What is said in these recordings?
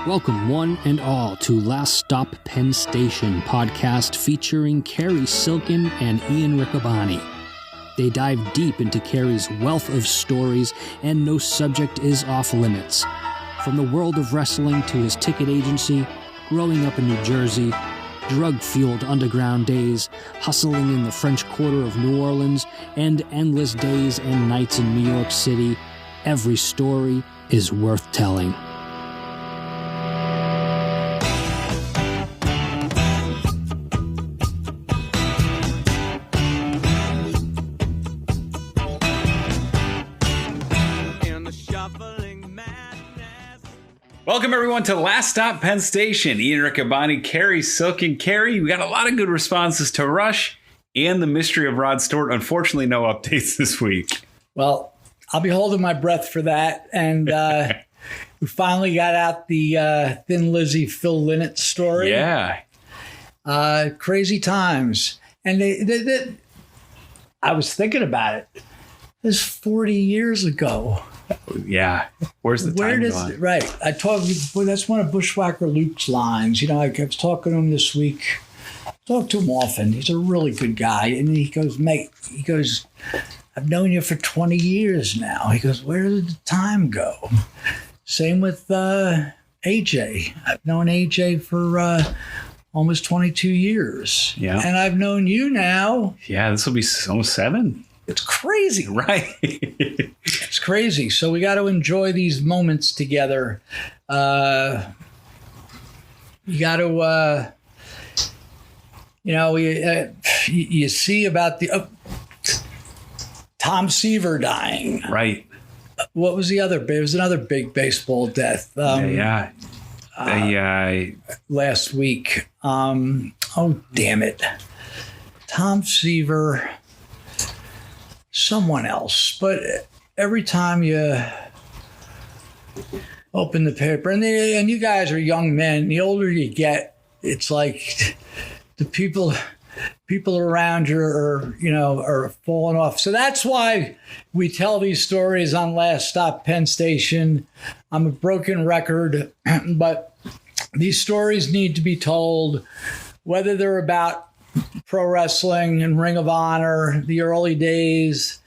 Welcome one and all to Last Stop Penn Station podcast featuring Cary Silkin and Ian Riccaboni. They dive deep into Cary's wealth of stories, and no subject is off limits. From the world of wrestling to his ticket agency, growing up in New Jersey, drug-fueled underground days, hustling in the French Quarter of New Orleans, and endless days and nights in New York City, every story is worth telling. Welcome, everyone, to Last Stop Penn Station. Ian Riccaboni, Cary Silkin. Cary, we got a lot of good responses to Rush and the mystery of Rod Stewart. Unfortunately, no updates this week. Well, I'll be holding my breath for that. And we finally got out the Thin Lizzy Phil Lynott story. Yeah. Crazy times. And I was thinking about it. This 40 years ago. Yeah. Where's the time gone? Right. I talked. Boy, that's one of Bushwhacker Luke's lines. You know, I was talking to him this week. I talk to him often. He's a really good guy. And he goes, mate, I've known you for 20 years now. He goes, where did the time go? Same with AJ. I've known AJ for almost 22 years. Yeah. And I've known you now. Yeah, this will be almost 7. It's crazy. Right. It's crazy. So we got to enjoy these moments together. You got to, you see about the Tom Seaver dying. Right. What was the other? It was another big baseball death. Last week. Oh, damn it. Tom Seaver. Someone else, but every time you open the paper, and you guys are young men, the older you get, it's like the people around you are falling off. So that's why we tell these stories on Last Stop Penn Station. I'm a broken record, but these stories need to be told, whether they're about pro wrestling and Ring of Honor, the early days,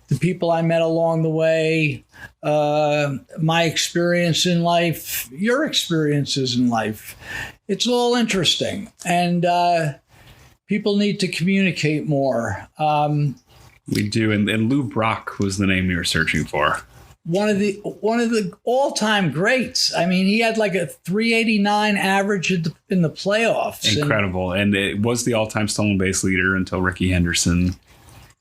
the people I met along the way, my experience in life, your experiences in life. It's all interesting. And people need to communicate more. We do. And Lou Brock was the name you were searching for. One of the all-time greats. I mean, he had like a 389 average in the playoffs. Incredible. And it was the all-time stolen base leader until Ricky Henderson.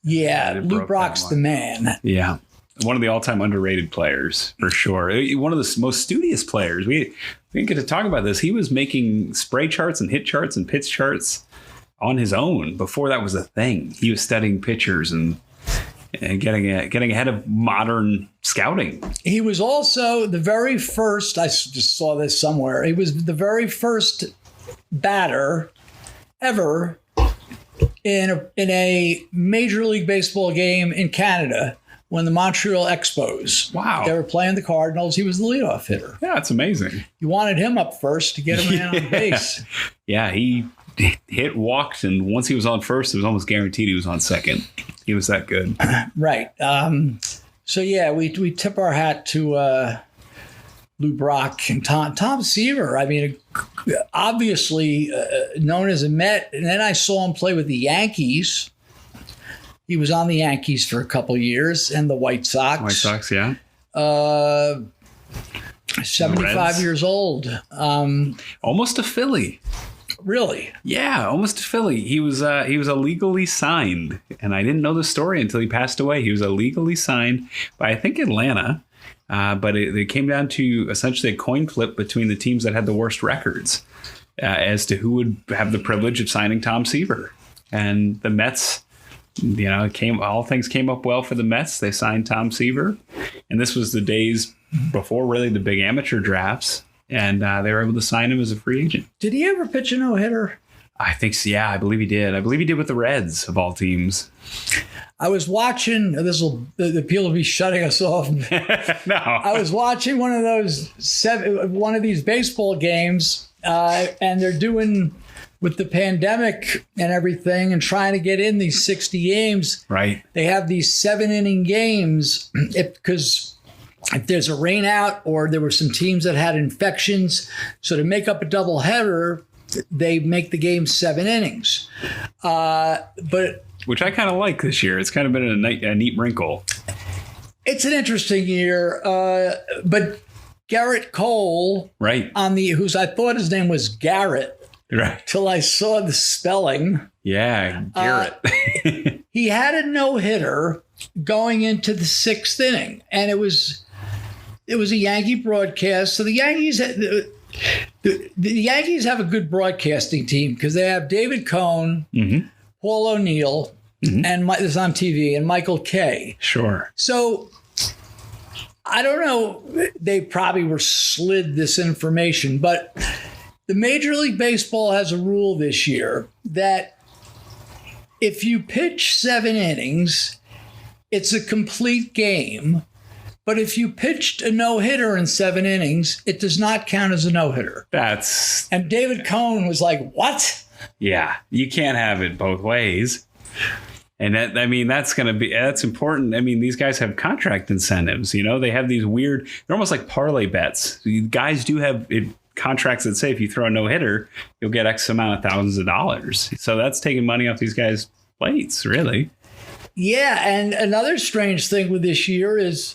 Yeah, Lou Brock's the man. Yeah. One of the all-time underrated players, for sure. One of the most studious players. We didn't get to talk about this. He was making spray charts and hit charts and pitch charts on his own before that was a thing. He was studying pitchers and getting ahead of modern scouting. He was also the very first, I just saw this somewhere, he was the very first batter ever in a Major League Baseball game in Canada when the Montreal Expos. Wow. They were playing the Cardinals. He was the leadoff hitter. Yeah, that's amazing. You wanted him up first to get him out on base. Yeah, he hit, walked, and once he was on first, it was almost guaranteed he was on second. He was that good. Right. So, yeah, we tip our hat to Lou Brock and Tom Seaver. I mean, obviously known as a Met. And then I saw him play with the Yankees. He was on the Yankees for a couple years and the White Sox. White Sox, yeah. 75 years old. Almost a Philly. Really? Yeah, almost a Philly. He was illegally signed, and I didn't know the story until he passed away. He was illegally signed by, I think, Atlanta, but it came down to essentially a coin flip between the teams that had the worst records as to who would have the privilege of signing Tom Seaver. And the Mets, all things came up well for the Mets. They signed Tom Seaver, and this was the days before really the big amateur drafts. And they were able to sign him as a free agent. Did he ever pitch a no-hitter? I think so. Yeah, I believe he did. I believe he did with the Reds, of all teams. I was watching, the people will be shutting us off. No. I was watching one of these baseball games, and they're doing, with the pandemic and everything and trying to get in these 60 games. Right. They have these 7-inning games because if there's a rain out or there were some teams that had infections, so to make up a doubleheader, they make the game 7 innings. But which I kind of like this year. It's kind of been a neat wrinkle. It's an interesting year. But Garrett Cole, right, whose I thought his name was Garrett, right, till I saw the spelling. Yeah, Garrett. He had a no-hitter going into the 6th inning, and it was a Yankee broadcast. So the Yankees. The Yankees have a good broadcasting team because they have David Cohn, Paul O'Neill, and this is on TV, and Michael Kay. Sure. So I don't know. They probably were slid this information, but the Major League Baseball has a rule this year that if you pitch 7 innings, it's a complete game. But if you pitched a no-hitter in 7 innings, it does not count as a no-hitter. And David Cohn was like, what? Yeah, you can't have it both ways. And that's important. I mean, these guys have contract incentives. You know, they have these weird, they're almost like parlay bets. Guys do have contracts that say if you throw a no-hitter, you'll get X amount of thousands of dollars. So that's taking money off these guys' plates, really. Yeah, and another strange thing with this year is,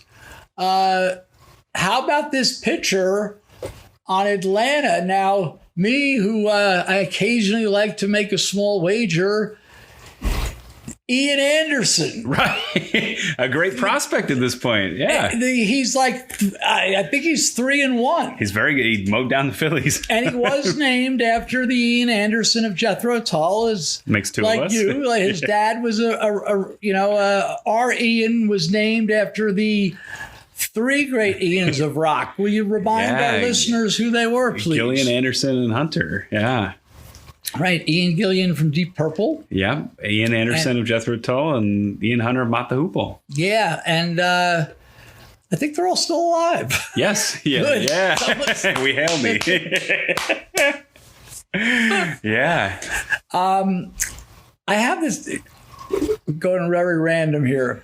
how about this pitcher on Atlanta? Now, me, who I occasionally like to make a small wager, Ian Anderson. Right. A great prospect at this point. Yeah. He's like, I think he's 3-1. He's very good. He mowed down the Phillies. And he was named after the Ian Anderson of Jethro Tull. Makes 2 like of us. You, like his dad was our Ian was named after the 3 great Ians of rock. Will you remind our listeners who they were, please? Gillian Anderson and Hunter. Yeah. Right. Ian Gillian from Deep Purple. Yeah. Ian Anderson of Jethro Tull and Ian Hunter of Mott the Hoople. Yeah. And I think they're all still alive. Yes. Yeah. Good. Yeah. We hailed me. Yeah. I have this going very random here.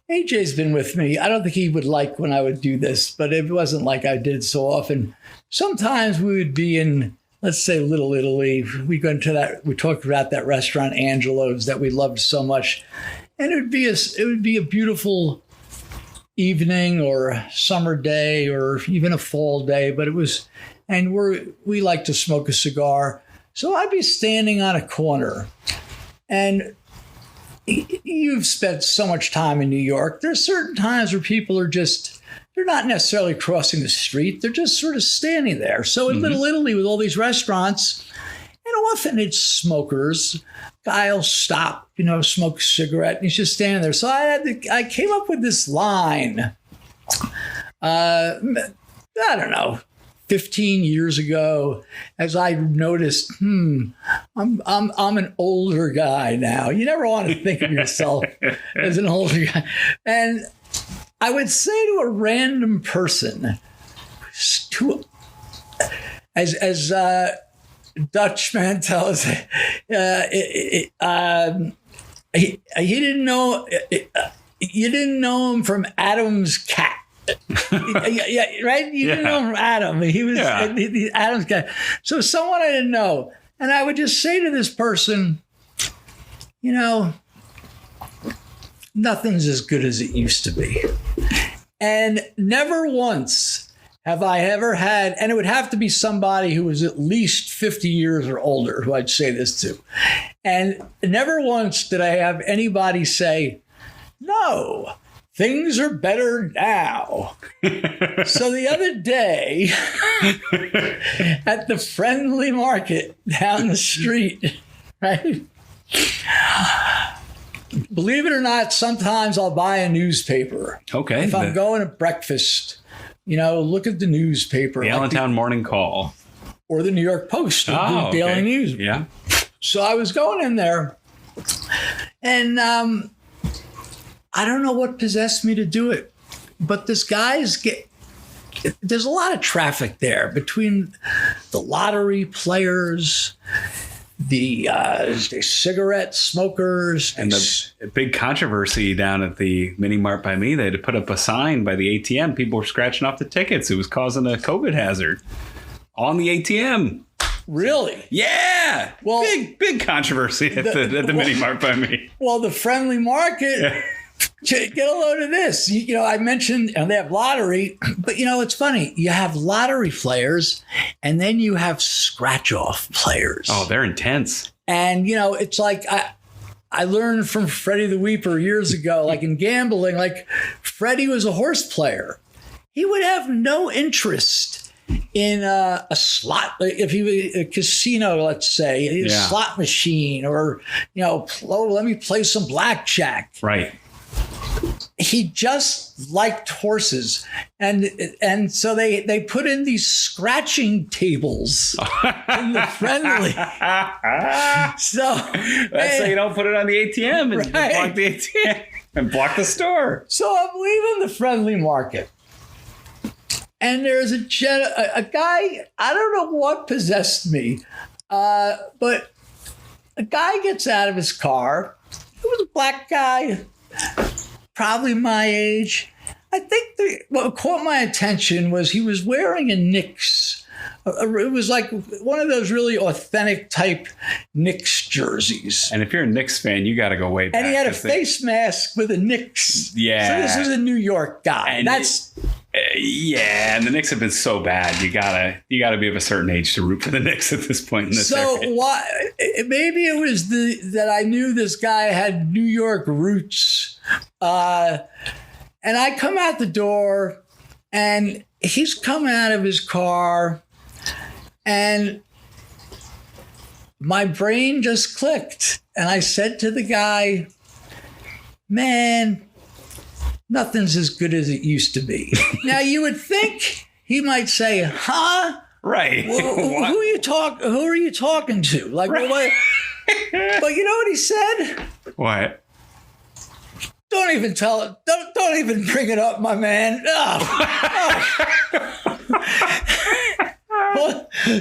AJ's been with me. I don't think he would like when I would do this, but it wasn't like I did so often. Sometimes we would be in, let's say, Little Italy. We go into that. We talked about that restaurant Angelo's that we loved so much, and it would be a beautiful evening or a summer day or even a fall day. But it was, and we like to smoke a cigar, so I'd be standing on a corner, and you've spent so much time in New York. There's certain times where people are they're not necessarily crossing the street. They're just sort of standing there. So in Little Italy with all these restaurants, and often it's smokers, guy will stop, smoke a cigarette, and he's just standing there. So I came up with this line, I don't know, 15 years ago, as I noticed, I'm an older guy now. You never want to think of yourself as an older guy. And I would say to a random person, as Dutch man tells, he didn't know, you didn't know him from Adam's cat. Yeah, right? You didn't know him from Adam. He was Adam's guy. So someone I didn't know. And I would just say to this person, nothing's as good as it used to be. And never once have I ever had, and it would have to be somebody who was at least 50 years or older who I'd say this to. And never once did I have anybody say, no, things are better now. So the other day at the Friendly Market down the street, right? Believe it or not, sometimes I'll buy a newspaper. Okay. If I'm going to breakfast, look at the newspaper. The Allentown Morning Call. Or the New York Post, the Daily News. Yeah. So I was going in there, and I don't know what possessed me to do it, but there's a lot of traffic there between the lottery players, the cigarette smokers, and the big controversy down at the mini mart by me. They had to put up a sign by the ATM. People were scratching off the tickets. It was causing a COVID hazard on the ATM. Really? Yeah. Well, big controversy at the mini mart by me. Well, the friendly market. Yeah. Get a load of this. I mentioned, and they have lottery, but it's funny. You have lottery players, and then you have scratch-off players. Oh, they're intense. And it's like I learned from Freddie the Weeper years ago, like in gambling, like Freddie was a horse player. He would have no interest in a slot, if he was a casino, let's say, a slot machine, or let me play some blackjack. Right. He just liked horses, and so they put in these scratching tables in the friendly. So that's so you don't put it on the ATM and block the ATM and block the store. So I'm leaving the friendly market. And there's a guy, I don't know what possessed me, but a guy gets out of his car. It was a black guy, probably my age. I think what caught my attention was he was wearing a Knicks. It was like one of those really authentic type Knicks jerseys. And if you're a Knicks fan, you got to go way back. And he had a face mask with a Knicks. Yeah. So this was a New York guy. And and the Knicks have been so bad. You gotta be of a certain age to root for the Knicks at this point in this So area. Maybe it was that I knew this guy had New York roots. And I come out the door, and he's coming out of his car, and my brain just clicked. And I said to the guy, man, nothing's as good as it used to be. Now, you would think he might say, huh? Right. Well, who are you talking to? Like, right. What? But you know what he said? What? Don't even tell it. Don't even bring it up, my man. Oh.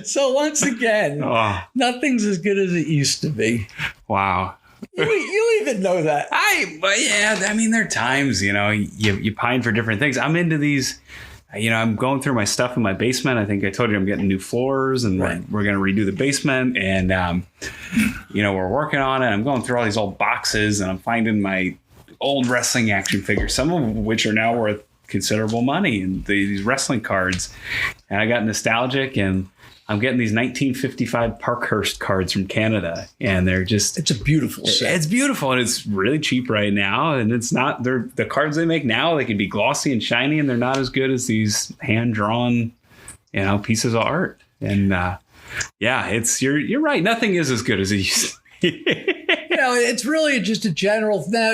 So once again, nothing's as good as it used to be. Wow. You even know that. There are times, you pine for different things. I'm into these, I'm going through my stuff in my basement. I think I told you I'm getting new floors, and right. we're going to redo the basement, and, we're working on it. I'm going through all these old boxes, and I'm finding my old wrestling action figures, some of which are now worth considerable money, and these wrestling cards. And I got nostalgic, and I'm getting these 1955 Parkhurst cards from Canada, and it's a beautiful set. It's beautiful, and it's really cheap right now. And it's not, the cards they make now, they can be glossy and shiny, and they're not as good as these hand-drawn, pieces of art. And you're right. Nothing is as good as it used to be. It's really just a general. Now,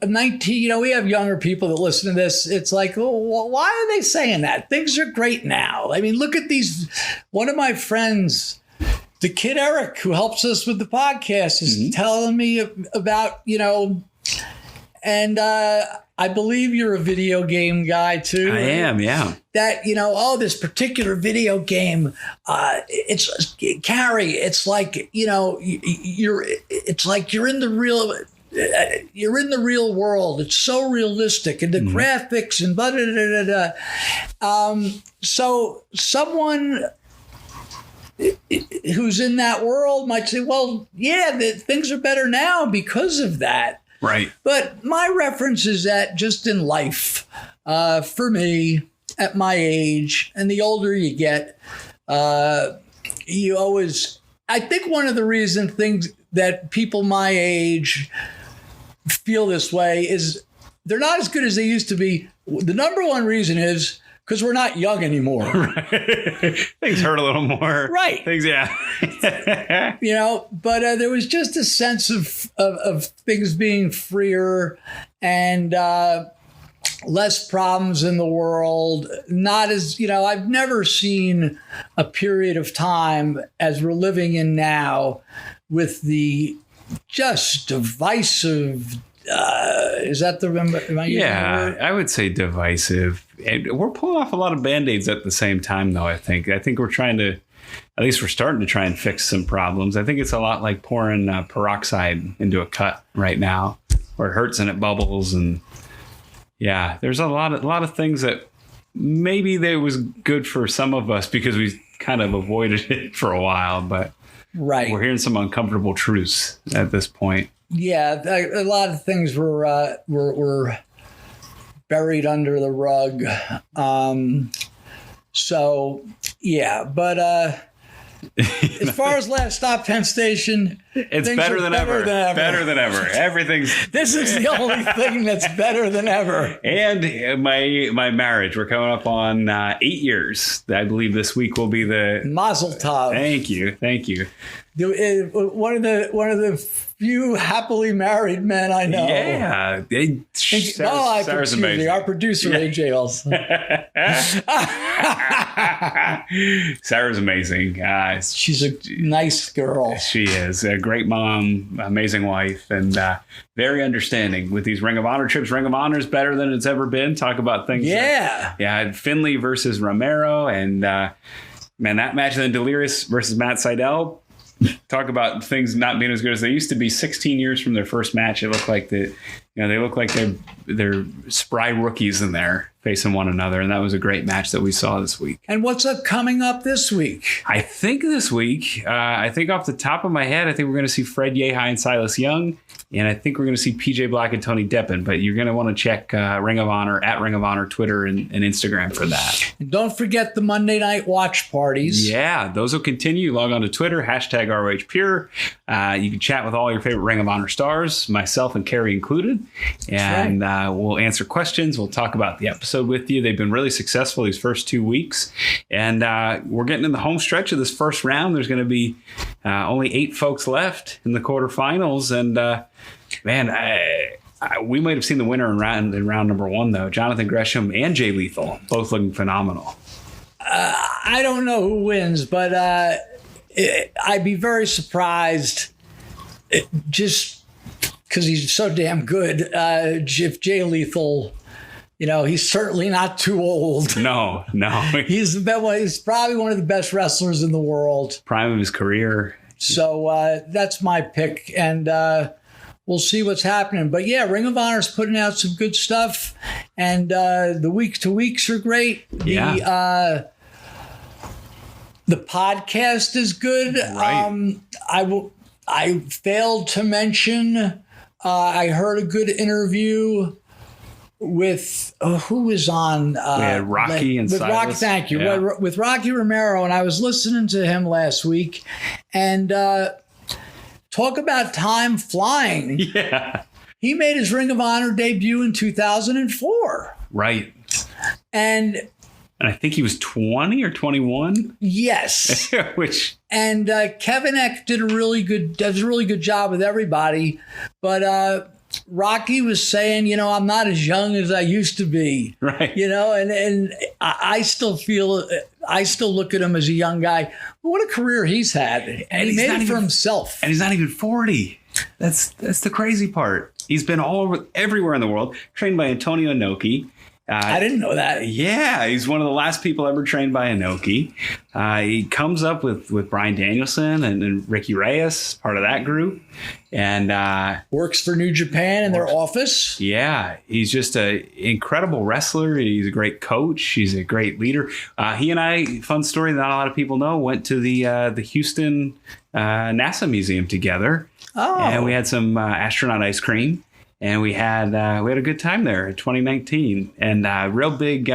19, we have younger people that listen to this. It's like, well, why are they saying that? Things are great now. I mean, look at these. One of my friends, the kid Eric, who helps us with the podcast, is telling me about, and I believe you're a video game guy too. I am, yeah. That, this particular video game, it's Cary. It's like, it's like you're in the real. You're in the real world. It's so realistic, and the graphics and blah, blah, blah, blah. So someone who's in that world might say, well, yeah, things are better now because of that. Right. But my reference is that just in life, for me, at my age, and the older you get, you always, I think one of the reasons things that people my age feel this way is they're not as good as they used to be. The number one reason is because we're not young anymore. Right. Things hurt a little more. Right. Things, yeah. But there was just a sense of things being freer and less problems in the world. Not as, I've never seen a period of time as we're living in now with the just divisive Is that the am I using the word? I would say divisive. And we're pulling off a lot of Band-Aids at the same time, though, I think. I think we're trying to, at least we're starting to try and fix some problems. I think it's a lot like pouring peroxide into a cut right now, where it hurts and it bubbles. And yeah, there's a lot of things that maybe they was good for some of us because we kind of avoided it for a while, but right. We're hearing some uncomfortable truths at this point. Yeah, a lot of things were buried under the rug. So yeah, but as far as Last Stop Penn Station, it's better than ever. Better than ever. Everything's. This is the only thing that's better than ever. And my marriage. We're coming up on 8 years. I believe this week will be the Mazel Tov. Thank you. One of the few happily married men I know. Yeah. Sarah's amazing. Our producer, AJ, also. Sarah's amazing. She's a nice girl. She is a great mom, amazing wife, and very understanding with these Ring of Honor trips. Ring of Honor is better than it's ever been. Talk about things. Yeah. Finley versus Romero, and man, that match, and then Delirious versus Matt Seidel. Talk about things not being as good as they used to be. 16 years from their first match, it looked like they look like they're spry rookies in there facing one another, and that was a great match that we saw this week. And what's coming up this week? I think this week, off the top of my head, I think we're going to see Fred Yehi and Silas Young, and I think we're going to see PJ Black and Tony Deppen. But you're going to want to check Ring of Honor at Ring of Honor Twitter and Instagram for that. And don't forget the Monday night watch parties. Yeah, those will continue. Log on to Twitter, #ROHPure. You can chat with all your favorite Ring of Honor stars, myself and Cary included. And we'll answer questions. We'll talk about the episode with you. They've been really successful these first 2 weeks. And we're getting in the home stretch of this first round. There's going to be only 8 folks left in the quarterfinals. And we might have seen the winner in round number 1, though. Jonathan Gresham and Jay Lethal, both looking phenomenal. I don't know who wins, but I'd be very surprised just because he's so damn good. If Jay Lethal, he's certainly not too old. No. He's probably one of the best wrestlers in the world. Prime of his career. So that's my pick. And we'll see what's happening. But yeah, Ring of Honor's putting out some good stuff. And the week-to-weeks are great. Yeah. The podcast is good. Right. I failed to mention, I heard a good interview with who was on Rocky and with Silas. Rocky, thank you. Yeah. With Rocky Romero, and I was listening to him last week, and talk about time flying. Yeah. He made his Ring of Honor debut in 2004. Right. And I think he was 20 or 21. Yes. And Kevin Eck does a really good job with everybody. But Rocky was saying, I'm not as young as I used to be. Right. And I still look at him as a young guy. But what a career he's had. And he made it for himself. And he's not even 40. That's the crazy part. He's been everywhere in the world, trained by Antonio Inoki. I didn't know that. Yeah, he's one of the last people ever trained by Inoki. He comes up with Bryan Danielson and Ricky Reyes, part of that group. And works for New Japan in their office. Yeah, he's just an incredible wrestler. He's a great coach. He's a great leader. He and I, fun story that not a lot of people know, went to the Houston NASA Museum together. Oh. And we had some astronaut ice cream. And we had a good time there in 2019, and real big,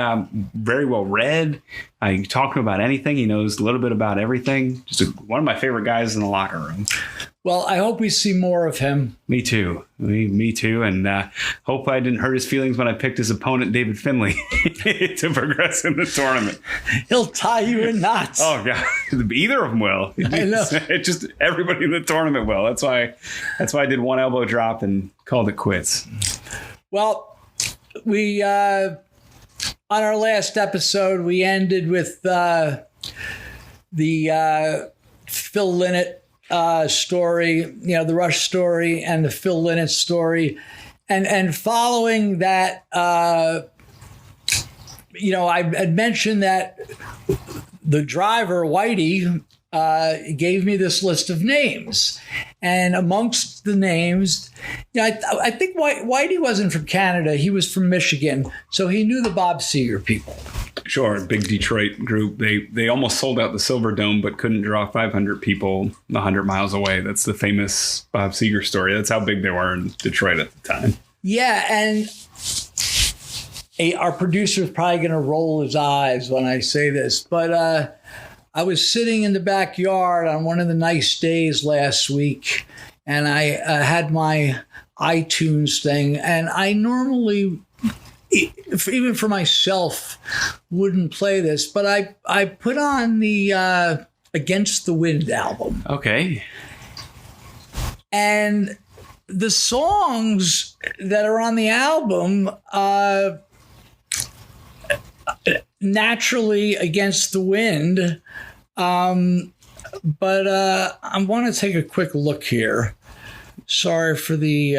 very well read. You talk to him about anything. He knows a little bit about everything. Just one of my favorite guys in the locker room. Well, I hope we see more of him. Me too. Me too. And hope I didn't hurt his feelings when I picked his opponent, David Finlay, to progress in the tournament. He'll tie you in knots. Oh, God. Either of them will. I know. It's just everybody in the tournament will. That's why I did one elbow drop and called it quits. Well, we on our last episode, we ended with the Phil Lynott story, the Rush story and the Phil Lynott story. and following that, I had mentioned that the driver, Whitey, gave me this list of names. And amongst the names, I think Whitey wasn't from Canada. He was from Michigan. So he knew the Bob Seger people. Sure, big Detroit group. They almost sold out the Silver Dome, but couldn't draw 500 people 100 miles away. That's the famous Bob Seger story. That's how big they were in Detroit at the time. Yeah, and our producer is probably going to roll his eyes when I say this, but I was sitting in the backyard on one of the nice days last week, and I had my iTunes thing, and I normally, even for myself, wouldn't play this, but I put on the Against the Wind album. Okay. And the songs that are on the album, naturally Against the Wind, but I want to take a quick look here. Sorry for the...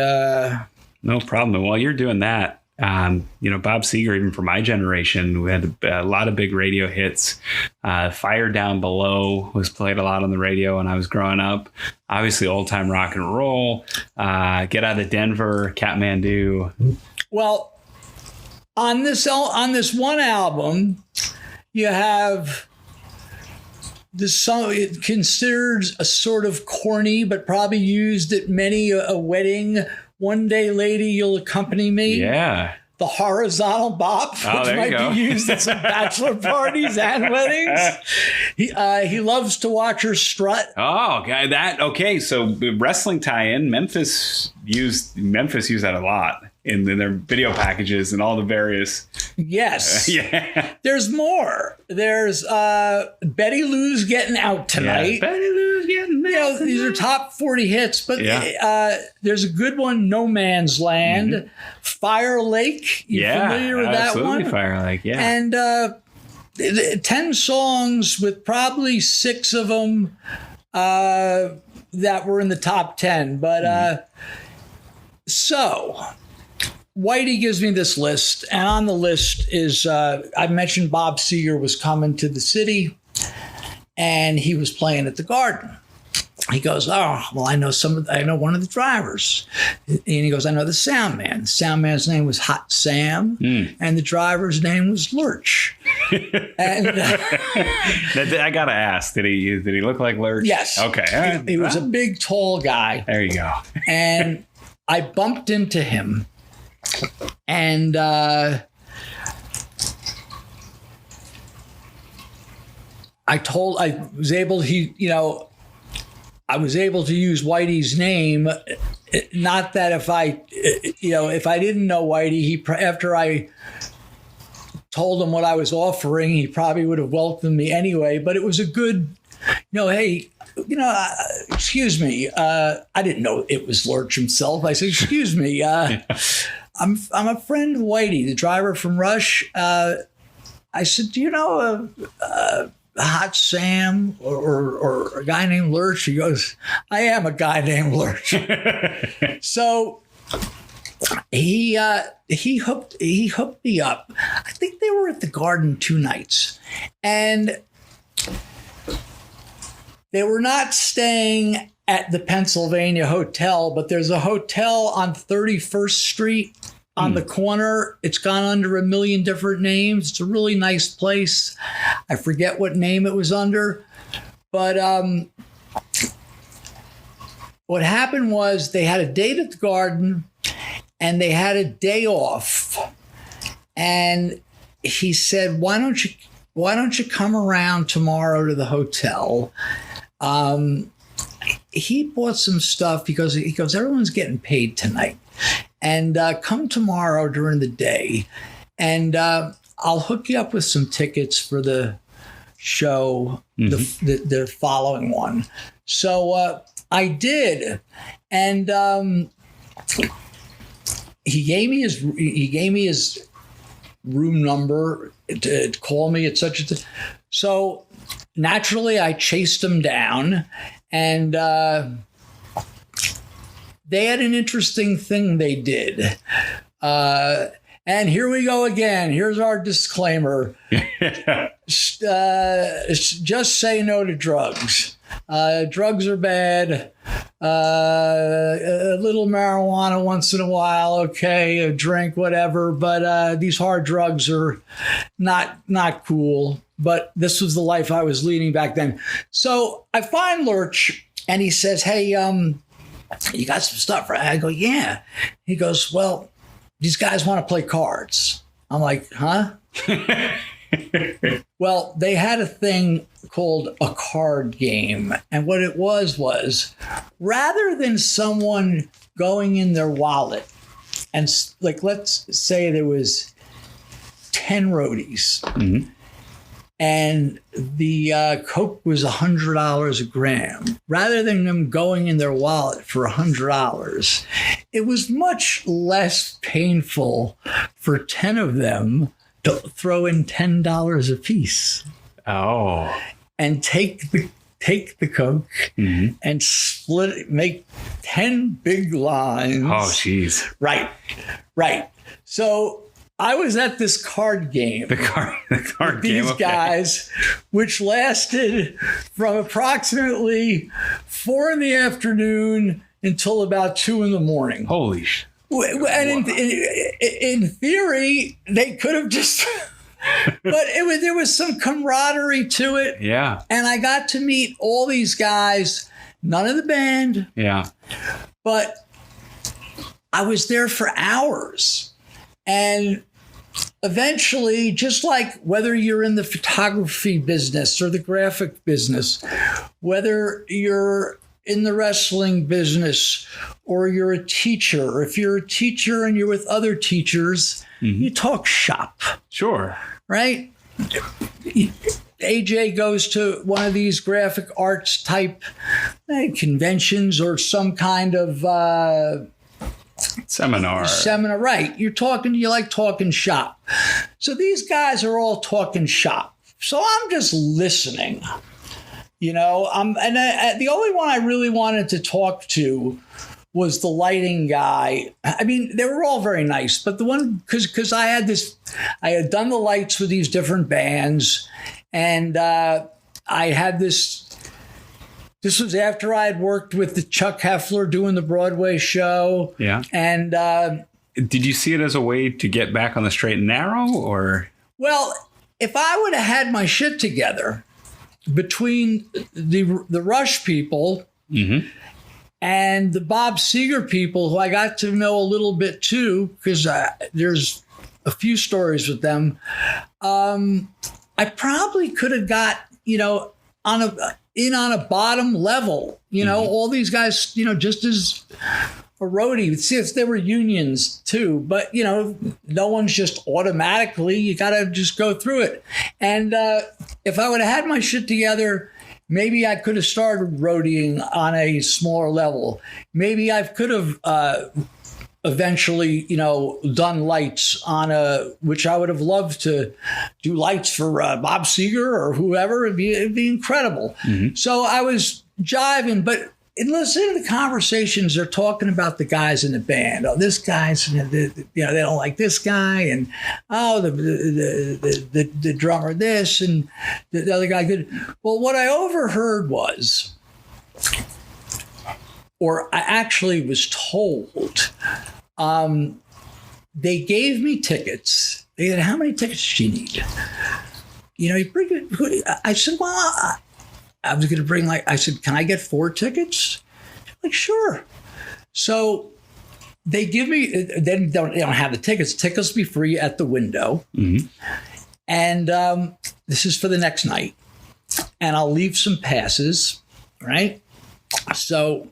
No problem. While you're doing that, Bob Seger, even for my generation, we had a lot of big radio hits. Fire Down Below was played a lot on the radio when I was growing up. Obviously, old time rock and roll. Get Out of Denver, Kathmandu. Well, on this one album, you have this song. It considered a sort of corny, but probably used at many a wedding. One Day Lady, You'll Accompany Me. Yeah. The Horizontal Bop, which might be used at some bachelor parties and weddings. He loves to watch her strut. Oh, okay. So wrestling tie-in, Memphis used that a lot in their video packages and all the various. Yes. Yeah. There's more. There's Betty Lou's Getting Out Tonight. Yeah, Betty Lou's Getting Out Tonight. These are top 40 hits, but there's a good one, No Man's Land. Mm-hmm. Fire Lake. You familiar with that one? Absolutely, Fire Lake, yeah. And 10 songs with probably 6 of them that were in the top 10. But so Whitey gives me this list, and on the list is I mentioned Bob Seger was coming to the city, and he was playing at the Garden. He goes, oh, well, I know one of the drivers. And he goes, I know the sound man. The sound man's name was Hot Sam, and the driver's name was Lurch. And I gotta ask, did he look like Lurch? Yes. Okay. He was a big, tall guy. There you go. And I bumped into him, and I was able to use Whitey's name. Not that if I didn't know Whitey, after I told him what I was offering, he probably would have welcomed me anyway. But it was a good, hey, excuse me. I didn't know it was Lurch himself. I said, excuse me. I'm a friend of Whitey, the driver from Rush. I said, do you know Hot Sam or a guy named Lurch? He goes, I am a guy named Lurch. So he hooked me up. I think they were at the Garden 2 nights, and they were not staying at the Pennsylvania Hotel, but there's a hotel on 31st Street on the corner. It's gone under a million different names. It's a really nice place. I forget what name it was under. But what happened was they had a date at the Garden, and they had a day off. And he said, why don't you come around tomorrow to the hotel? He bought some stuff because he goes, everyone's getting paid tonight. And come tomorrow during the day, and I'll hook you up with some tickets for the show, the following one. So I did, and he gave me his room number to call me at such a time. So naturally, I chased him down, and they had an interesting thing they did. And here we go again. Here's our disclaimer. Just say no to drugs. Drugs are bad. A little marijuana once in a while, okay, a drink, whatever. But these hard drugs are not cool. But this was the life I was leading back then. So I find Lurch, and he says, "Hey, you got some stuff, right?" I go, "Yeah." He goes, "Well, these guys want to play cards." I'm like, "Huh?" Well, they had a thing called a card game. And what it was rather than someone going in their wallet and, like, let's say there was 10 roadies, and the Coke was $100 a gram. Rather than them going in their wallet for $100, it was much less painful for 10 of them to throw in $10 a piece. Oh. And take the Coke and split it, make 10 big lines. Oh, jeez. Right. So I was at this card game. The card with game. These guys, which lasted from approximately 4 p.m. until about 2 a.m. Holy shit. And in theory, they could have just, but there was some camaraderie to it. Yeah. And I got to meet all these guys, none of the band. Yeah. But I was there for hours. And eventually, just like whether you're in the photography business or the graphic business, whether you're in the wrestling business or you're a teacher, or if you're a teacher and you're with other teachers, you talk shop. Sure. Right? AJ goes to one of these graphic arts type conventions or some kind of seminar. Right. You like talking shop. So these guys are all talking shop. So I'm just listening. The only one I really wanted to talk to was the lighting guy. I mean, they were all very nice, but the one, because I had done the lights with these different bands, and I had this was after I had worked with the Chuck Heffler doing the Broadway show. Yeah. And did you see it as a way to get back on the straight and narrow, or? Well, if I would have had my shit together between the Rush people and the Bob Seger people, who I got to know a little bit too, because there's a few stories with them, I probably could have got, on a bottom level, all these guys, just as a roadie. See, if there were unions too, but no one's just automatically, you got to just go through it. And if I would have had my shit together, maybe I could have started roadieing on a smaller level. Maybe I could have eventually, done lights which I would have loved to do lights for Bob Seger or whoever. It'd be incredible. So I was jiving, but listening to the conversations, they're talking about the guys in the band. Oh, this guy's, they don't like this guy, and the drummer this, and the other guy good. Well, what I overheard was, or I actually was told, they gave me tickets. They said, "How many tickets do you need?" You bring it. I said, "Well, I was going to bring I said, can I get 4 tickets?" Like, sure. So they give me, they don't have the tickets. Tickets will be free at the window. And this is for the next night. And I'll leave some passes, right? So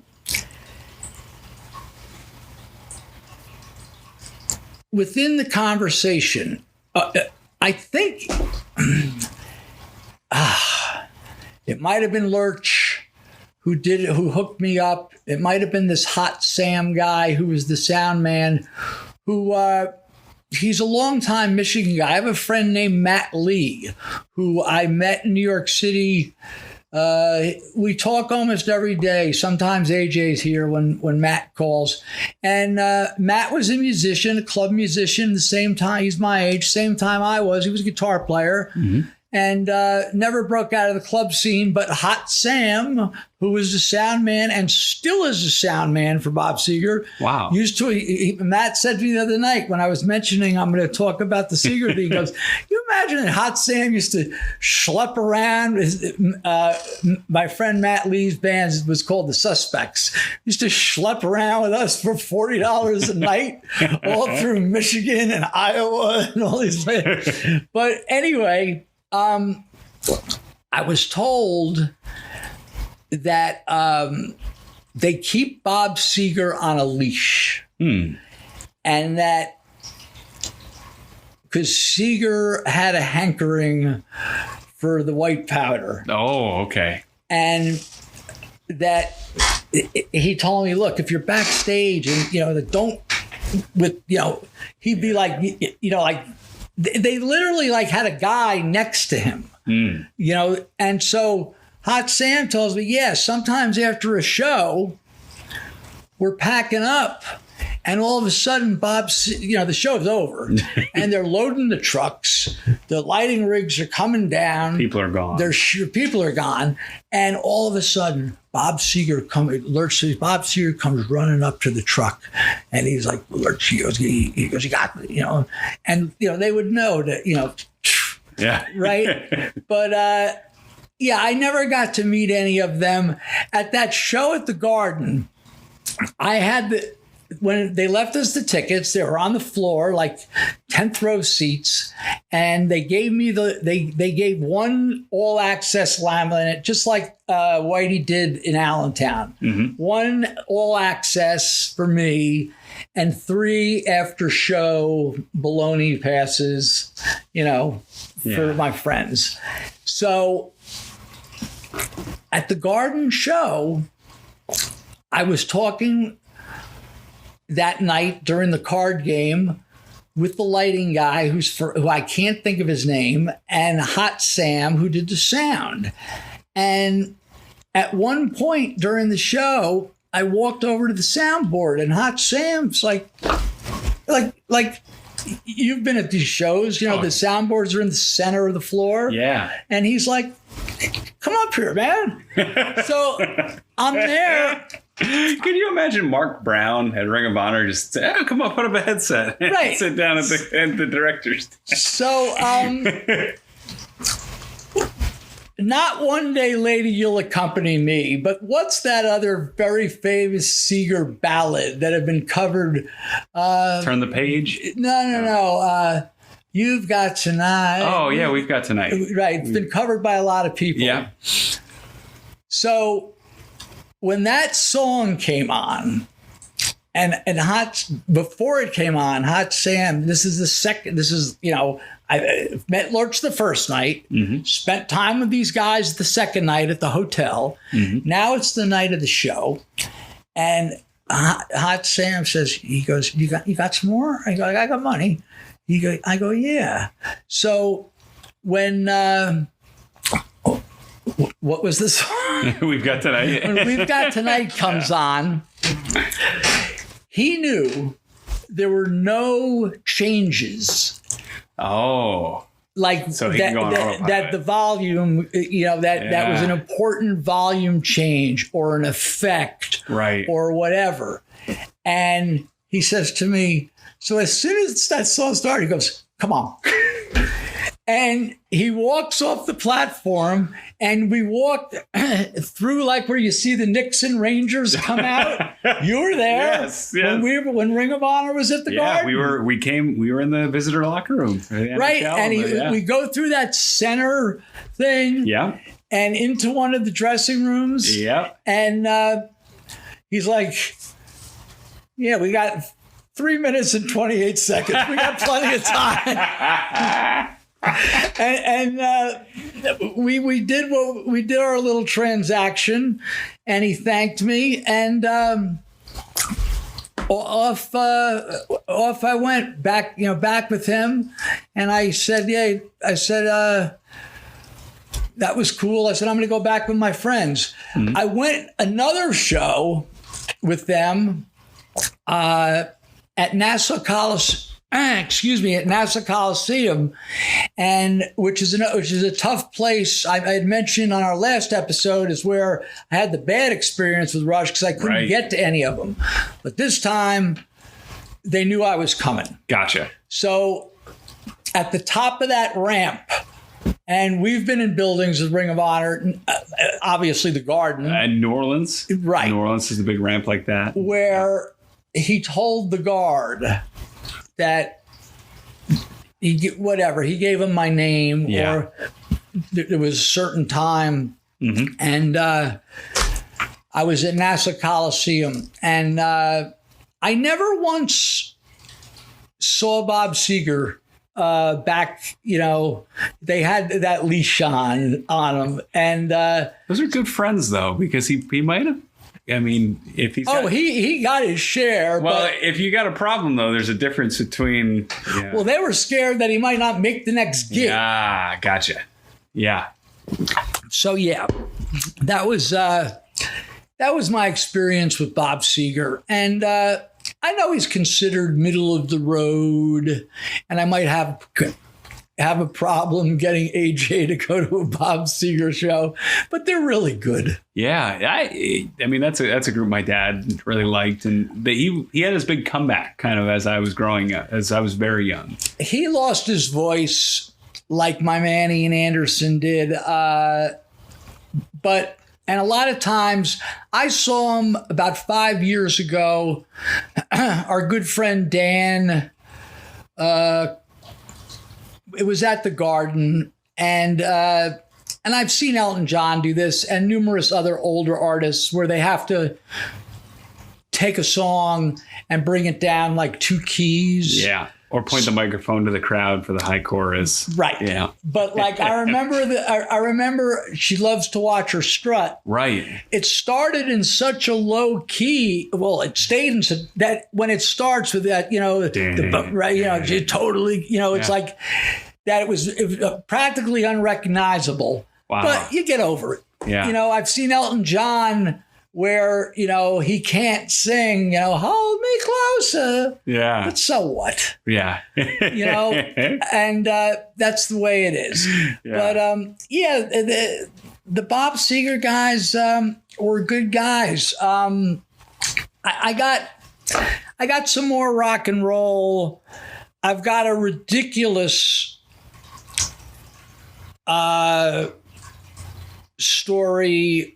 within the conversation, I think it might have been Lurch who hooked me up. It might have been this Hot Sam guy who was the sound man, who he's a longtime Michigan guy. I have a friend named Matt Lee, who I met in New York City We talk almost every day. Sometimes AJ's here when Matt calls. And Matt was a musician, a club musician, the same time. He's my age, same time I was. He was a guitar player. Mm-hmm. And never broke out of the club scene. But Hot Sam, who was the sound man and still is the sound man for Bob Seger. Wow. Used to, Matt said to me the other night when I was mentioning I'm going to talk about the Seger thing, he goes, you imagine that Hot Sam used to schlep around. My friend Matt Lee's band was called The Suspects. Used to schlep around with us for $40 a night all through Michigan and Iowa and all these places. But anyway, I was told that they keep Bob Seger on a leash. And that because Seger had a hankering for the white powder. Oh, okay. And that he told me, look, if you're backstage and, don't with, he'd be like, like, they literally like had a guy next to him, and so Hot Sam tells me, yeah, sometimes after a show, we're packing up and all of a sudden the show's over and they're loading the trucks. The lighting rigs are coming down. People are gone. People are gone. And all of a sudden, Lurch says, Bob Seger comes running up to the truck and he's like, Lurch, he goes, you got, and, they would know that, yeah. Right. But, I never got to meet any of them. At that show at the Garden, I had when they left us the tickets, they were on the floor, like 10th row seats, and they gave me they gave one all access laminate, just like Whitey did in Allentown. Mm-hmm. One all access for me, and 3 after show baloney passes, for my friends. So at the Garden show, I was talking that night during the card game with the lighting guy who I can't think of his name, and Hot Sam, who did the sound. And at one point during the show, I walked over to the soundboard, and Hot Sam's like you've been at these shows, the soundboards are in the center of the floor. Yeah. And he's like, come up here, man. So I'm there. Can you imagine Mark Brown at Ring of Honor just say, oh, come on, put up a headset and right. Sit down at the director's. So, not one day, lady, you'll accompany me, but what's that other very famous Seger ballad that have been covered? Turn the Page? No. You've Got Tonight. Oh, yeah, We've Got Tonight. Right. It's been covered by a lot of people. Yeah. So when that song came on, and before it came on, Hot Sam, I met Lurch the first night, spent time with these guys the second night at the hotel. Mm-hmm. Now it's the night of the show. And Hot Sam says, he goes, you got some more? I go, I got money. I go, yeah. So when, what was this? We've Got Tonight. When We've Got Tonight comes on, he knew there were no changes. Oh. Like so that the volume, that was an important volume change or an effect, right, or whatever. And he says to me, so as soon as that song started, he goes, come on. And he walks off the platform, and we walked through like where you see the Nixon Rangers come out. You were there. Yes. When Ring of Honor was at the Garden. We were in the visitor locker room. Right. And we go through that center thing. Yeah. And into one of the dressing rooms. Yeah. And he's like, yeah, we got 3 minutes and 28 seconds. We got plenty of time. And we did our little transaction, and he thanked me, and off I went back with him, and I said, that was cool. I said, I'm going to go back with my friends. I went another show with them at Nassau Coliseum, and which is a tough place. I had mentioned on our last episode is where I had the bad experience with Rush because I couldn't get to any of them. But this time, they knew I was coming. Gotcha. So at the top of that ramp, and we've been in buildings with Ring of Honor, obviously the Garden. And New Orleans. Right. New Orleans is a big ramp like that. Where he told the guard that he gave him my name, or there was a certain time, and I was at Nassau Coliseum, and I never once saw Bob Seger back. They had that leash on him, and those are good friends though, because he might have. I mean, if he's he got his share. Well, if you got a problem though, there's a difference between. Yeah. Well, they were scared that he might not make the next gig. Ah, gotcha. Yeah. So that was my experience with Bob Seger, and I know he's considered middle of the road, and I might have a problem getting AJ to go to a Bob Seger show, but they're really good. Yeah, I mean that's a group my dad really liked, and he had his big comeback kind of as I was growing up, as I was very young. He lost his voice like my man Ian Anderson did, but a lot of times I saw him about 5 years ago. Our good friend Dan. It was at the Garden, and I've seen Elton John do this and numerous other older artists where they have to take a song and bring it down like 2 keys. Yeah. Or point the microphone to the crowd for the high chorus. Right. Yeah. But like I remember She Loves to Watch Her Strut. Right. It started in such a low key. Well, it stayed in that when it starts with that, totally, it's like that it was practically unrecognizable. Wow. But you get over it. Yeah. I've seen Elton John where, he can't sing, hold me closer. Yeah. But so what? Yeah. And that's the way it is. Yeah. But the Bob Seger guys were good guys. I got some more rock and roll. I've got a ridiculous story.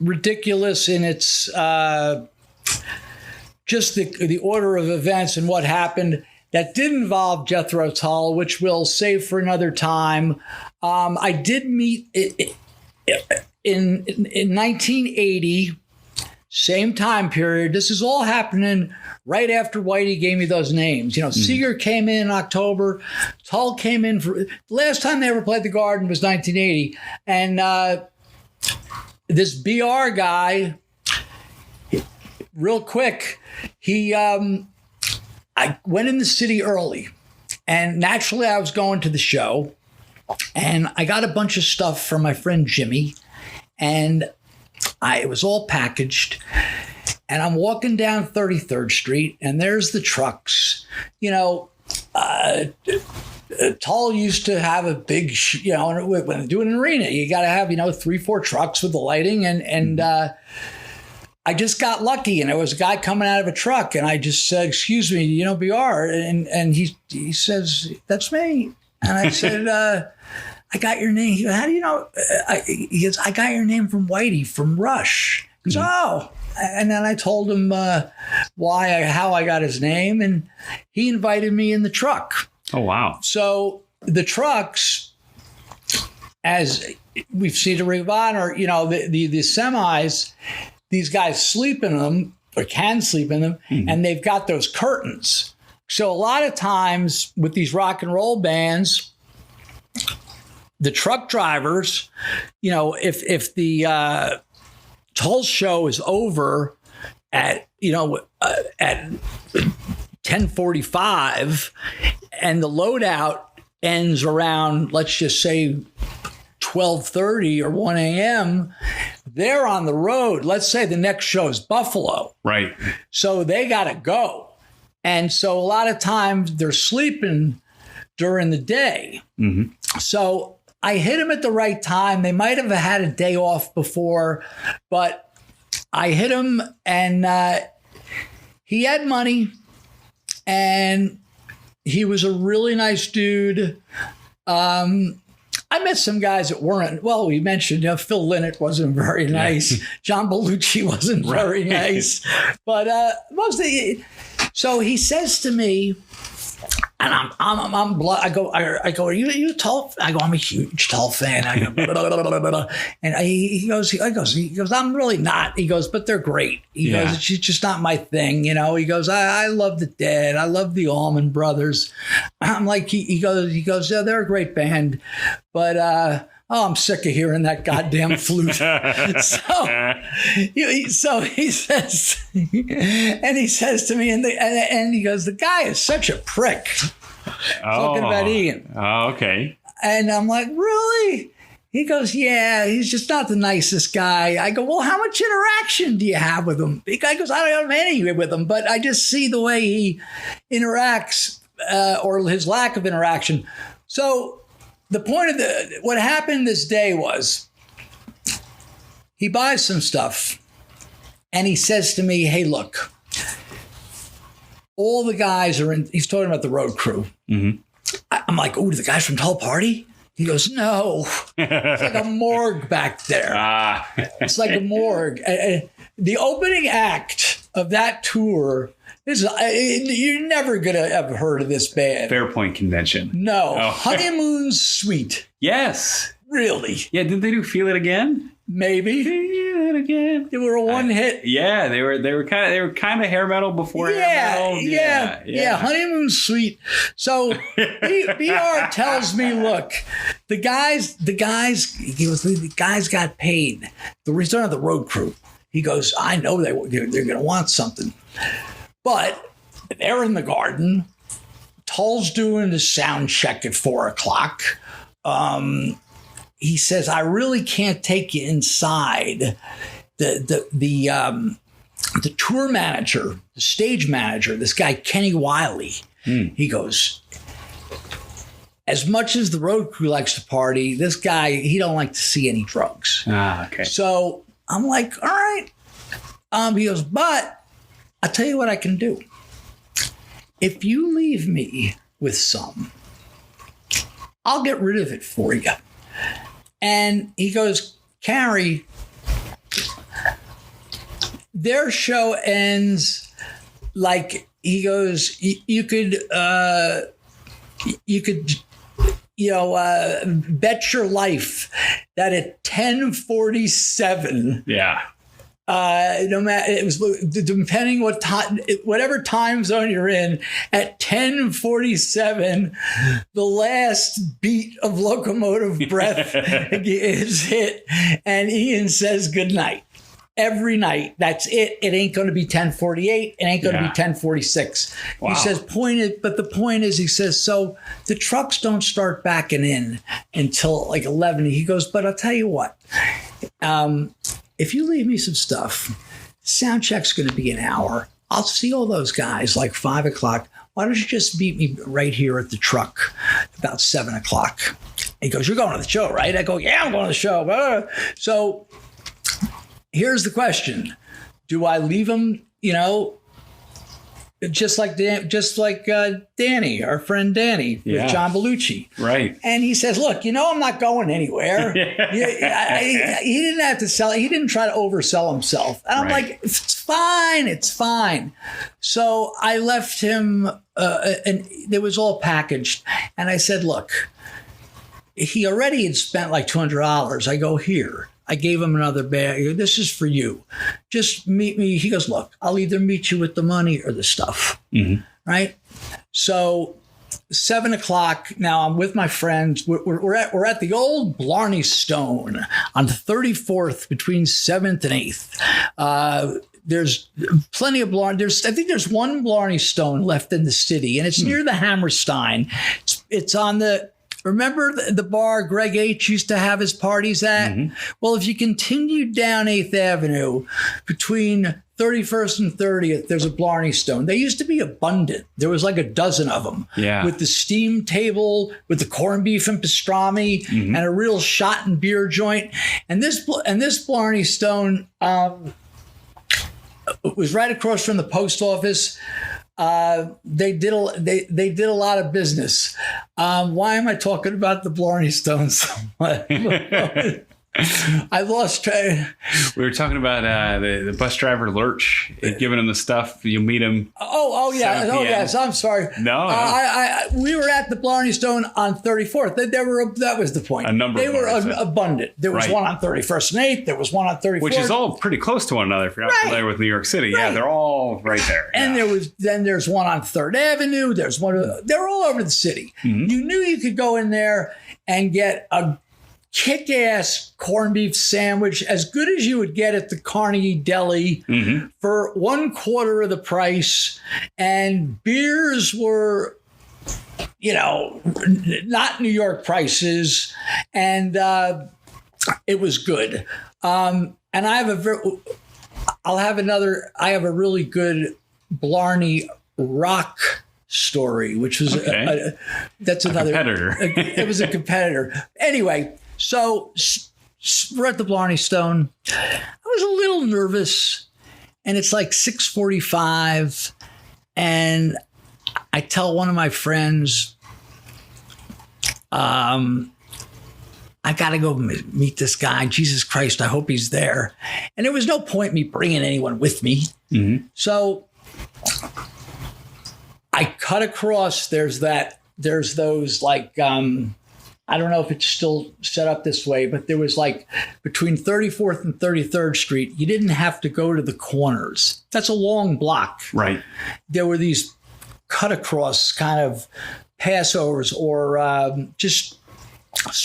Ridiculous in its just the order of events and what happened that did involve Jethro Tull, which we'll save for another time. I did meet in 1980, same time period. This is all happening right after Whitey gave me those names. Seger came in October, Tull came in for the last time they ever played the Garden was 1980, and this BR guy, real quick, I went in the city early, and naturally I was going to the show, and I got a bunch of stuff from my friend Jimmy, and it was all packaged, and I'm walking down 33rd Street, and there's the trucks. Tull used to have a big, when doing an arena, you got to have, 3-4 trucks with the lighting. And I just got lucky. And there was a guy coming out of a truck. And I just said, excuse me, BR. And he says, that's me. And I said, I got your name. He goes, how do you know? He goes, I got your name from Whitey, from Rush. He goes, oh. And then I told him how I got his name. And he invited me in the truck. Oh, wow. So the trucks, as we've seen at Ring of Honor, the semis, these guys sleep in them or can sleep in them, and they've got those curtains. So a lot of times with these rock and roll bands, the truck drivers, if the Tull show is over at 10:45 and the loadout ends around, let's just say 12:30 or 1 a.m., they're on the road. Let's say the next show is Buffalo. Right. So they got to go. And so a lot of times they're sleeping during the day. Mm-hmm. So I hit them at the right time. They might have had a day off before, but I hit him and he had money and he was a really nice dude. I met some guys that weren't, well, we mentioned, Phil Lynott wasn't very nice. John Belushi wasn't very nice. But mostly, so he says to me, and I go, are you Tull? I go, I'm a huge Tull fan. I go, blah, blah, blah, blah. And he goes, I'm really not. He goes, but they're great. He goes, it's just not my thing. He goes, I love the Dead. I love the Allman Brothers. I'm like, he goes, yeah, they're a great band. But, I'm sick of hearing that goddamn flute. So he says, and he says to me, and he goes, the guy is such a prick. Talking about Ian. Oh, okay. And I'm like, really? He goes, yeah, he's just not the nicest guy. I go, well, how much interaction do you have with him? The guy goes, I don't have any with him, but I just see the way he interacts or his lack of interaction. So the point of what happened this day was he buys some stuff and he says to me, hey, look, all the guys are in, he's talking about the road crew. Mm-hmm. I'm like, oh, do the guys from Tull party? He goes, no, it's like a morgue back there. It's like a morgue. The opening act of that tour is, you're never going to have heard of this band. Fairpoint Convention. No. Oh. Honeymoon Suite. Yes. Really? Yeah. Didn't they do Feel It Again? Maybe. Feel It Again. They were a one hit. Yeah. They were kind of hair metal before hair metal. Yeah. Honeymoon Suite. So BR tells me, look, the guys got paid. The return of the road crew. He goes, I know they're going to want something. But they're in the garden. Tull's doing the sound check at 4:00. He says, I really can't take you inside. The tour manager, the stage manager, this guy, Kenny Wiley, he goes, as much as the road crew likes to party, this guy, he don't like to see any drugs. Okay. So I'm like, all right. He goes, but I'll tell you what I can do. If you leave me with some, I'll get rid of it for you. And he goes, Cary, their show ends like, he goes, you could bet your life that at 10:47. Yeah. No matter, it was depending what time, whatever time zone you're in, at 10:47, the last beat of locomotive breath is hit, and Ian says goodnight. Every night, that's it. It ain't going to be 10:48. It ain't going to be 10:46. Wow. He says, but the point is, he says, so the trucks don't start backing in until like 11. He goes, but I'll tell you what. If you leave me some stuff, sound check's going to be an hour. I'll see all those guys like 5:00. Why don't you just meet me right here at the truck about 7:00? He goes, you're going to the show, right? I go, yeah, I'm going to the show. So here's the question. Do I leave him, just like Danny, our friend Danny, with John Belushi. Right. And he says, look, I'm not going anywhere. He didn't have to sell. He didn't try to oversell himself. And I'm like, it's fine. It's fine. So I left him, and it was all packaged. And I said, look, he already had spent like $200. I go, here. I gave him another bag. This is for you. Just meet me. He goes, look, I'll either meet you with the money or the stuff. Mm-hmm. Right? So 7:00. Now I'm with my friends. We're at the old Blarney Stone on the 34th between 7th and 8th. There's plenty of Blarney. I think there's one Blarney Stone left in the city, and it's near the Hammerstein. It's on the Remember the bar Greg H. used to have his parties at? Mm-hmm. Well, if you continue down 8th Avenue between 31st and 30th, there's a Blarney Stone. They used to be abundant. There was like a dozen of them. Yeah. With the steam table, with the corned beef and pastrami, and a real shot and beer joint. And this Blarney Stone was right across from the post office. They did a lot of business. Why am I talking about the Blarney Stone so much? I lost track. We were talking about the bus driver Lurch, giving him the stuff. You'll meet him. Oh yeah. Oh yes. I'm sorry. No. We were at the Blarney Stone on 34th. That was the point. A number. They were abundant. There was one on 31st and 8th. There was one on 34th. Which is all pretty close to one another. If you're not familiar with New York City, yeah, they're all right there. And there's one on 3rd Avenue. There's one. They're all over the city. Mm-hmm. You knew you could go in there and get a kick-ass corned beef sandwich as good as you would get at the Carnegie Deli for 1/4 of the price. And beers were, not New York prices. And it was good. And I have a really good Blarney rock story, which was that's another competitor. It was a competitor. Anyway, so we're at the Blarney Stone. I was a little nervous, and it's like 6:45, and I tell one of my friends, I got to go meet this guy. Jesus Christ, I hope he's there. And there was no point me bringing anyone with me. Mm-hmm. So I cut across. There's those like, I don't know if it's still set up this way, but there was like between 34th and 33rd Street, you didn't have to go to the corners. That's a long block. Right. There were these cut across kind of passovers or just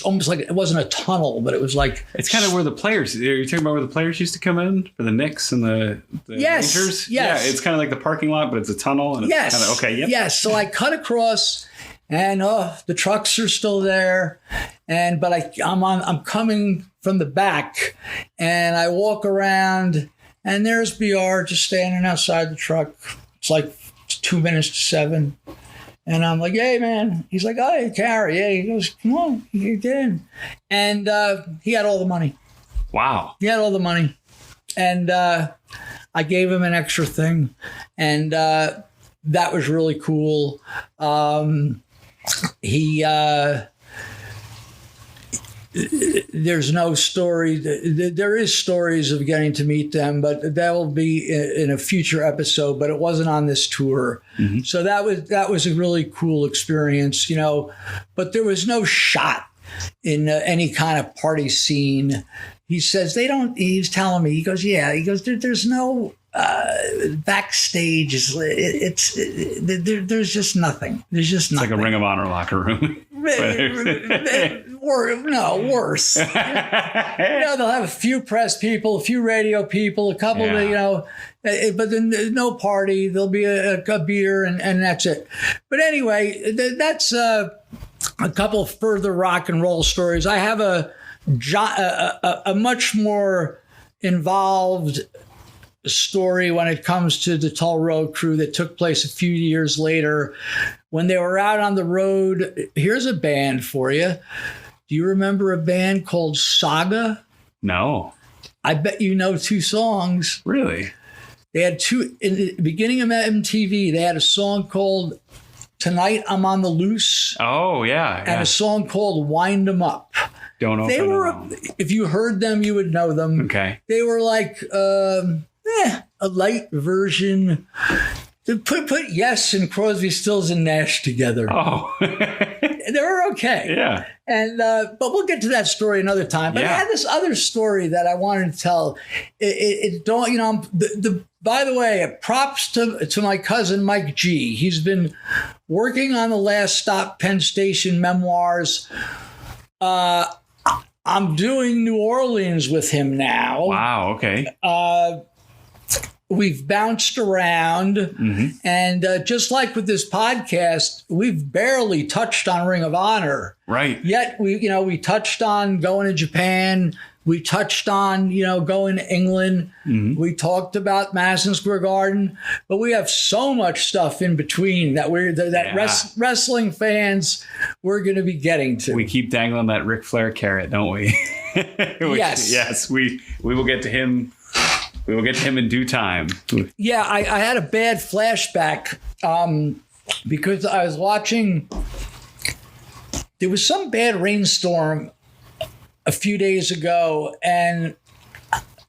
almost like it wasn't a tunnel, but it was like. It's kind of where the players, you're talking about where the players used to come in for the Knicks and the yes, Rangers? Yes. Yeah, it's kind of like the parking lot, but it's a tunnel. And yes. It's kind of, okay, yep. Yes. So I cut across. And the trucks are still there, but I'm coming from the back, and I walk around, and there's BR just standing outside the truck. It's like 2 minutes to 7, and I'm like, "Hey, man!" He's like, "Oh, hey, Cary." Yeah, he goes, "Come on, you get in," and he had all the money. Wow, he had all the money, and I gave him an extra thing, and that was really cool. There's no story. There is stories of getting to meet them, but that will be in a future episode. But it wasn't on this tour, so that was a really cool experience, But there was no shot in any kind of party scene. He says they don't. He's telling me. He goes, yeah. He goes, there's no. Backstage there's just nothing. There's just nothing. It's like a Ring of Honor locker room. No, worse. They'll have a few press people, a few radio people, a couple of, but then no party. There'll be a beer and that's it. But anyway, that's a couple of further rock and roll stories. I have a much more involved story when it comes to the Tull Road crew that took place a few years later when they were out on the road. Here's a band for you. Do you remember a band called Seger? No. I bet you know 2 songs. Really? They had 2 in the beginning of MTV. They had a song called Tonight I'm on the Loose. Oh, yeah. And a song called Wind 'Em Up. Don't know. They were, if you heard them, you would know them. Okay. They were like a light version. Put Yes and Crosby, Stills and Nash together. Oh. They were okay. Yeah. And but we'll get to that story another time. But I had this other story that I wanted to tell. It don't, by the way, props to my cousin Mike G. He's been working on the Last Stop Penn Station memoirs. I'm doing New Orleans with him now. Wow. Okay. we've bounced around, and just like with this podcast, we've barely touched on Ring of Honor. Right. Yet we touched on going to Japan. We touched on, going to England. We talked about Madison Square Garden, but we have so much stuff in between that wrestling fans we're going to be getting to. We keep dangling that Ric Flair carrot, don't we? Yes. We will get to him. We will get to him in due time. Yeah, I had a bad flashback because I was watching. There was some bad rainstorm a few days ago, and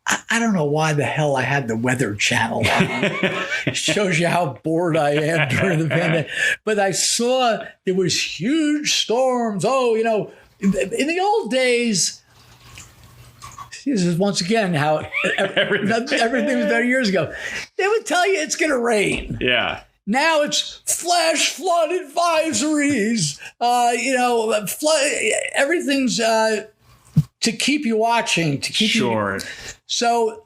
I don't know why the hell I had the Weather Channel on. It shows you how bored I am during the pandemic. But I saw there was huge storms. Oh, in the old days, this is once again how everything was better years ago. They would tell you it's going to rain. Yeah. Now it's flash flood advisories. Flood. Everything's to keep you watching. To keep you. So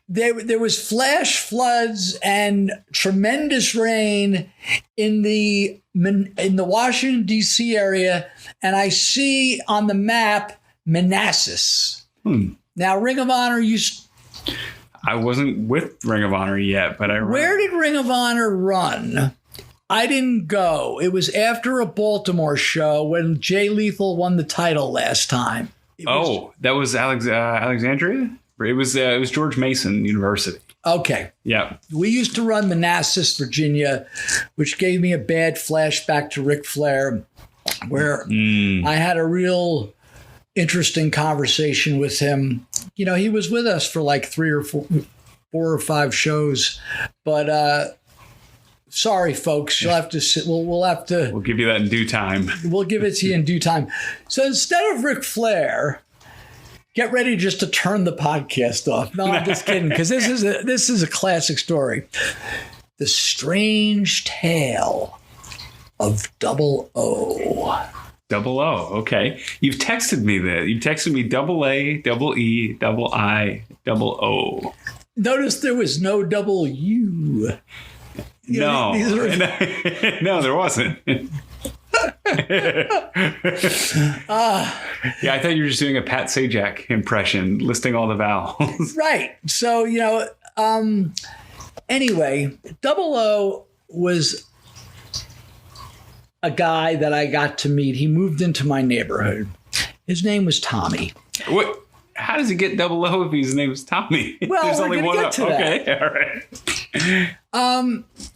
there was flash floods and tremendous rain in the Washington D.C. area, and I see on the map Manassas. Now, Ring of Honor I wasn't with Ring of Honor yet, but Where did Ring of Honor run? I didn't go. It was after a Baltimore show when Jay Lethal won the title last time. That was Alexandria? It was George Mason University. Okay. Yeah. We used to run Manassas, Virginia, which gave me a bad flashback to Ric Flair, where I had a real interesting conversation with him. He was with us for like 4 or 5 shows, but sorry, folks, you'll have to sit. We'll give you that in due time. We'll give it to you in due time. So instead of Ric Flair, get ready just to turn the podcast off. No, I'm just kidding, because this is a classic story. The Strange Tale of Double O. Double O. Okay. You've texted me that. You've texted me double A, double E, double I, double O. Notice there was no double U. No, there wasn't. I thought you were just doing a Pat Sajak impression, listing all the vowels. Right. So, anyway, Double O was a guy that I got to meet. He moved into my neighborhood. His name was Tommy. What? How does he get Double O if his name is Tommy? Well, there's we're only one get to okay, that. All right.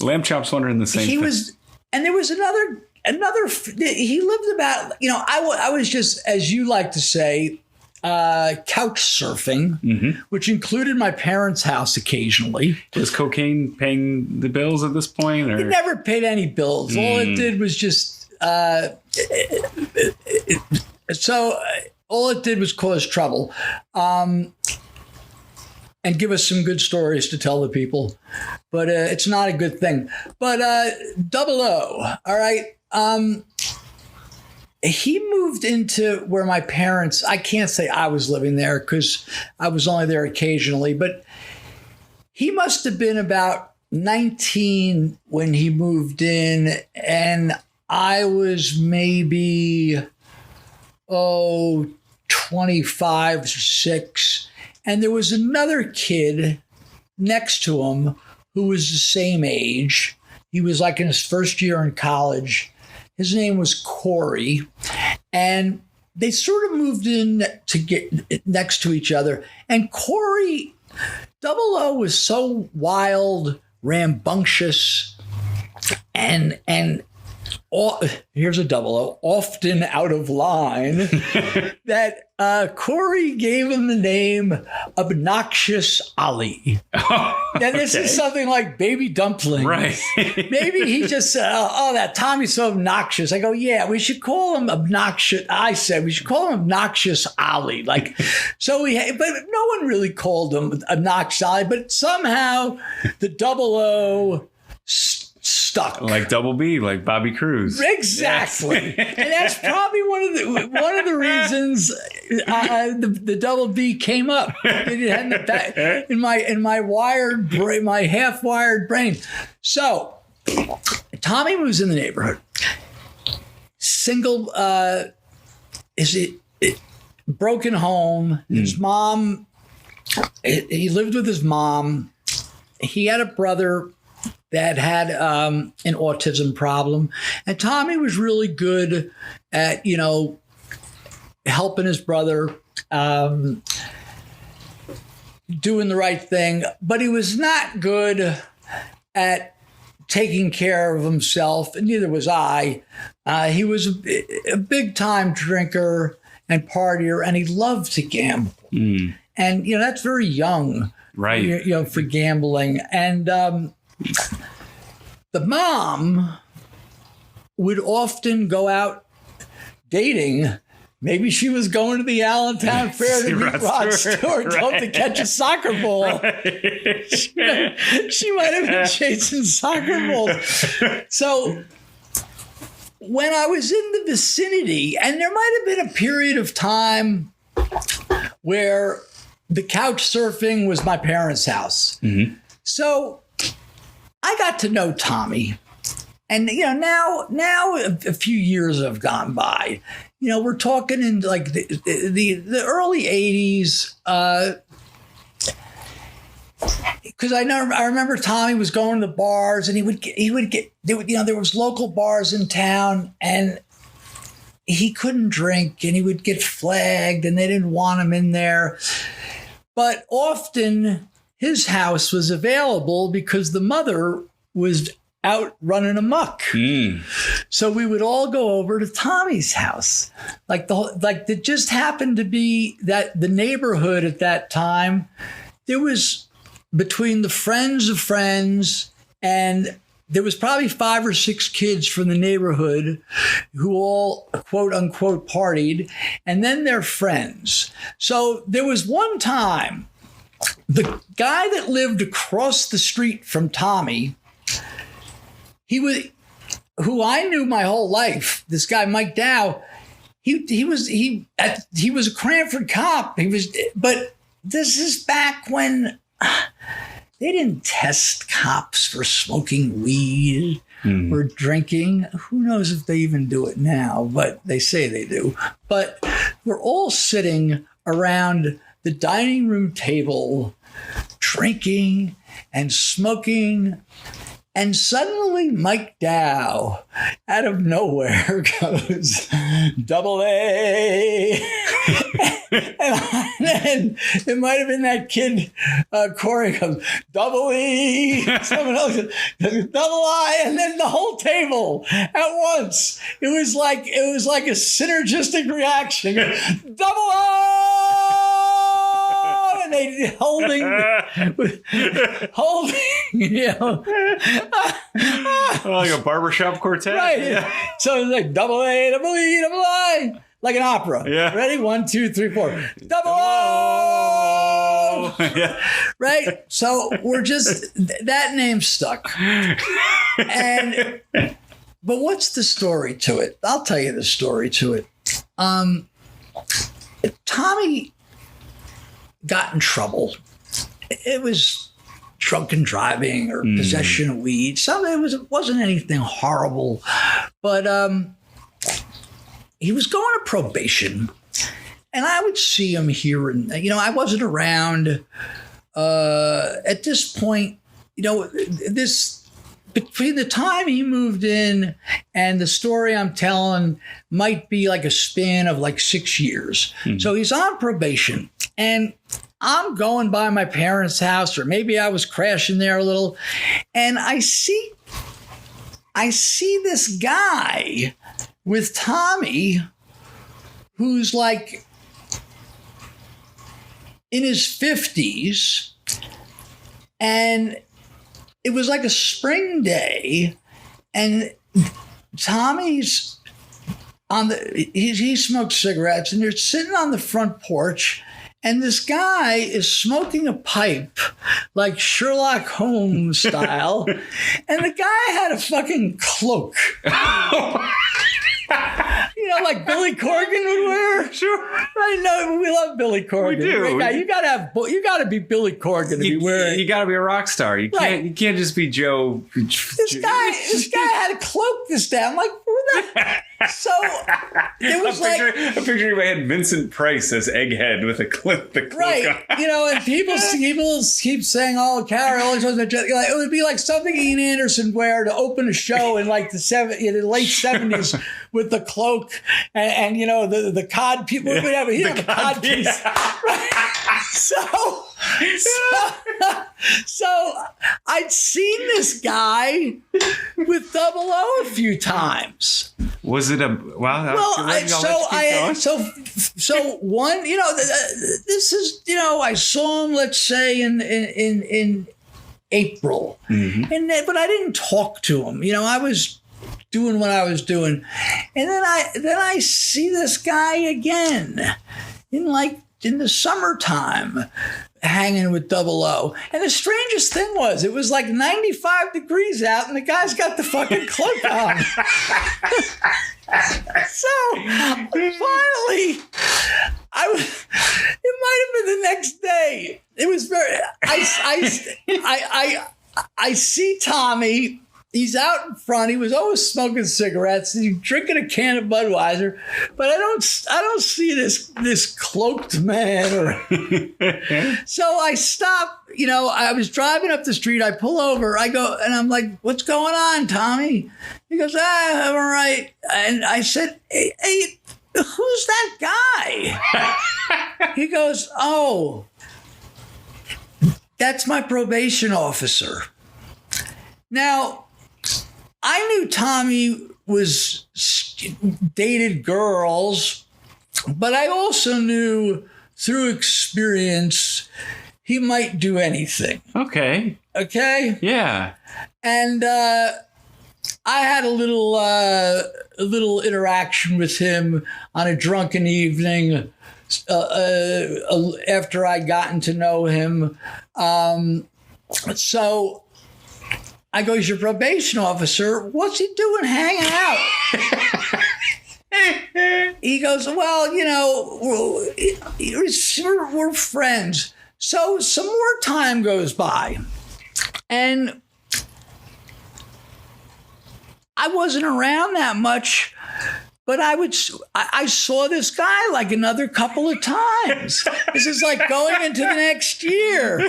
Lamb Chop's wondering the same thing. And there was another. He lived about. I was just, as you like to say, couch surfing, which included my parents' house occasionally. Was cocaine paying the bills at this point? Or? It never paid any bills. All it did was just all it did was cause trouble and give us some good stories to tell the people. But it's not a good thing. But Double O, all right. He moved into where my parents, I can't say I was living there because I was only there occasionally, but he must have been about 19 when he moved in, and I was maybe 25 or 6, and there was another kid next to him who was the same age. He was like in his first year in college. His name was Corey, and they sort of moved in to get next to each other. And Corey, Double O, was so wild, rambunctious, and here's a Double O, often out of line, that Corey gave him the name Obnoxious Ali. And this is something like Baby Dumplings. Right. Maybe he just said, that Tommy's so obnoxious. I go, yeah, we should call him Obnoxious. I said, we should call him Obnoxious Ali. But no one really called him Obnoxious Ali, but somehow the Double O stuck. Like Double B, like Bobby Cruz. Exactly. Yes. And that's probably one of the reasons the Double B came up. It had in the back, in my wired brain, my half-wired brain. So Tommy moves in the neighborhood. Single, broken home. His mom, he lived with his mom. He had a brother that had an autism problem. And Tommy was really good at, helping his brother, doing the right thing. But he was not good at taking care of himself, and neither was I. He was a big-time drinker and partier, and he loved to gamble. And, that's very young, right? For gambling. And the mom would often go out dating. Maybe she was going to the Allentown Fair to meet Rod Stewart, hope to catch a soccer ball. Right. She might have been chasing soccer balls. So when I was in the vicinity, and there might have been a period of time where the couch surfing was my parents' house. Mm-hmm. So I got to know Tommy. And, now a few years have gone by. We're talking in like the early 80s. Because I remember Tommy was going to the bars, and he would get there was local bars in town, and he couldn't drink, and he would get flagged, and they didn't want him in there. But often his house was available because the mother was out running amok. So we would all go over to Tommy's house. It just happened to be that the neighborhood at that time, there was between the friends of friends, and there was probably 5 or 6 kids from the neighborhood who all quote unquote partied, and then their friends. So there was one time, the guy that lived across the street from Tommy, who I knew my whole life. This guy, Mike Dow, he was a Cranford cop. But this is back when they didn't test cops for smoking weed or drinking. Who knows if they even do it now, but they say they do. But we're all sitting around the dining room table, drinking and smoking. And suddenly Mike Dow, out of nowhere, goes, "Double A." And it might have been that kid, Corey, goes, "Double E." Someone else goes, "Double I." And then the whole table at once. It was like a synergistic reaction. "Double O!" And they holding, like a barbershop quartet. Right. Yeah. So it's like double A, double E, double I. Like an opera. Yeah. Ready? 1, 2, 3, 4. Double O! Yeah. Right? So we're just, that name stuck. But what's the story to it? I'll tell you the story to it. Tommy got in trouble. It was drunken driving or possession of weed. It wasn't anything horrible, but he was going to probation, and I would see him here. And I wasn't around at this point. Between the time he moved in and the story I'm telling might be like a span of like 6 years. So he's on probation, and I'm going by my parents' house, or maybe I was crashing there a little, and I see this guy with Tommy who's like in his 50s, and it was like a spring day, and Tommy's he smokes cigarettes, and they're sitting on the front porch, And this guy is smoking a pipe like Sherlock Holmes style. And the guy had a fucking cloak. You know, like Billy Corgan would wear. Sure. Right? No, we love Billy Corgan. We do. You gotta be Billy Corgan to be wearing. You got to be a rock star. You Right. can't just be Joe. This guy had a cloak this day. I'm like, who the? So it was I'm picturing in my head Vincent Price as Egghead with the cloak right. on. You know, and people keep saying, "Oh, Cary, all these ones." Like, it would be like something Ian Anderson wear to open a show in like in the late '70s with the cloak and you know the cod people. Whatever, he had the cod piece. Yeah. Right? So I'd seen this guy with 00 a few times. Was it a So one, you know, this is, you know, I saw him, let's say in April, but I didn't talk to him. You know, I was doing what I was doing, and then I see this guy again in the summertime, hanging with 00. And the strangest thing was, it was like 95 degrees out, and the guy's got the fucking cloak on. So finally, it might have been the next day. It was very. I see Tommy. He's out in front. He was always smoking cigarettes. He's drinking a can of Budweiser, but I don't see this cloaked man. So I stop. You know, I was driving up the street. I pull over. I go, and I'm like, "What's going on, Tommy?" He goes, "I'm all right." And I said, "Hey, who's that guy?" He goes, "Oh, that's my probation officer." Now, I knew Tommy was dated girls, but I also knew through experience he might do anything. Okay. Yeah. And I had a little interaction with him on a drunken evening after I'd gotten to know him. So I go, "He's your probation officer. What's he doing hanging out?" He goes, "Well, you know, we're friends." So some more time goes by, and I wasn't around that much, but I saw this guy like another couple of times. This is like going into the next year.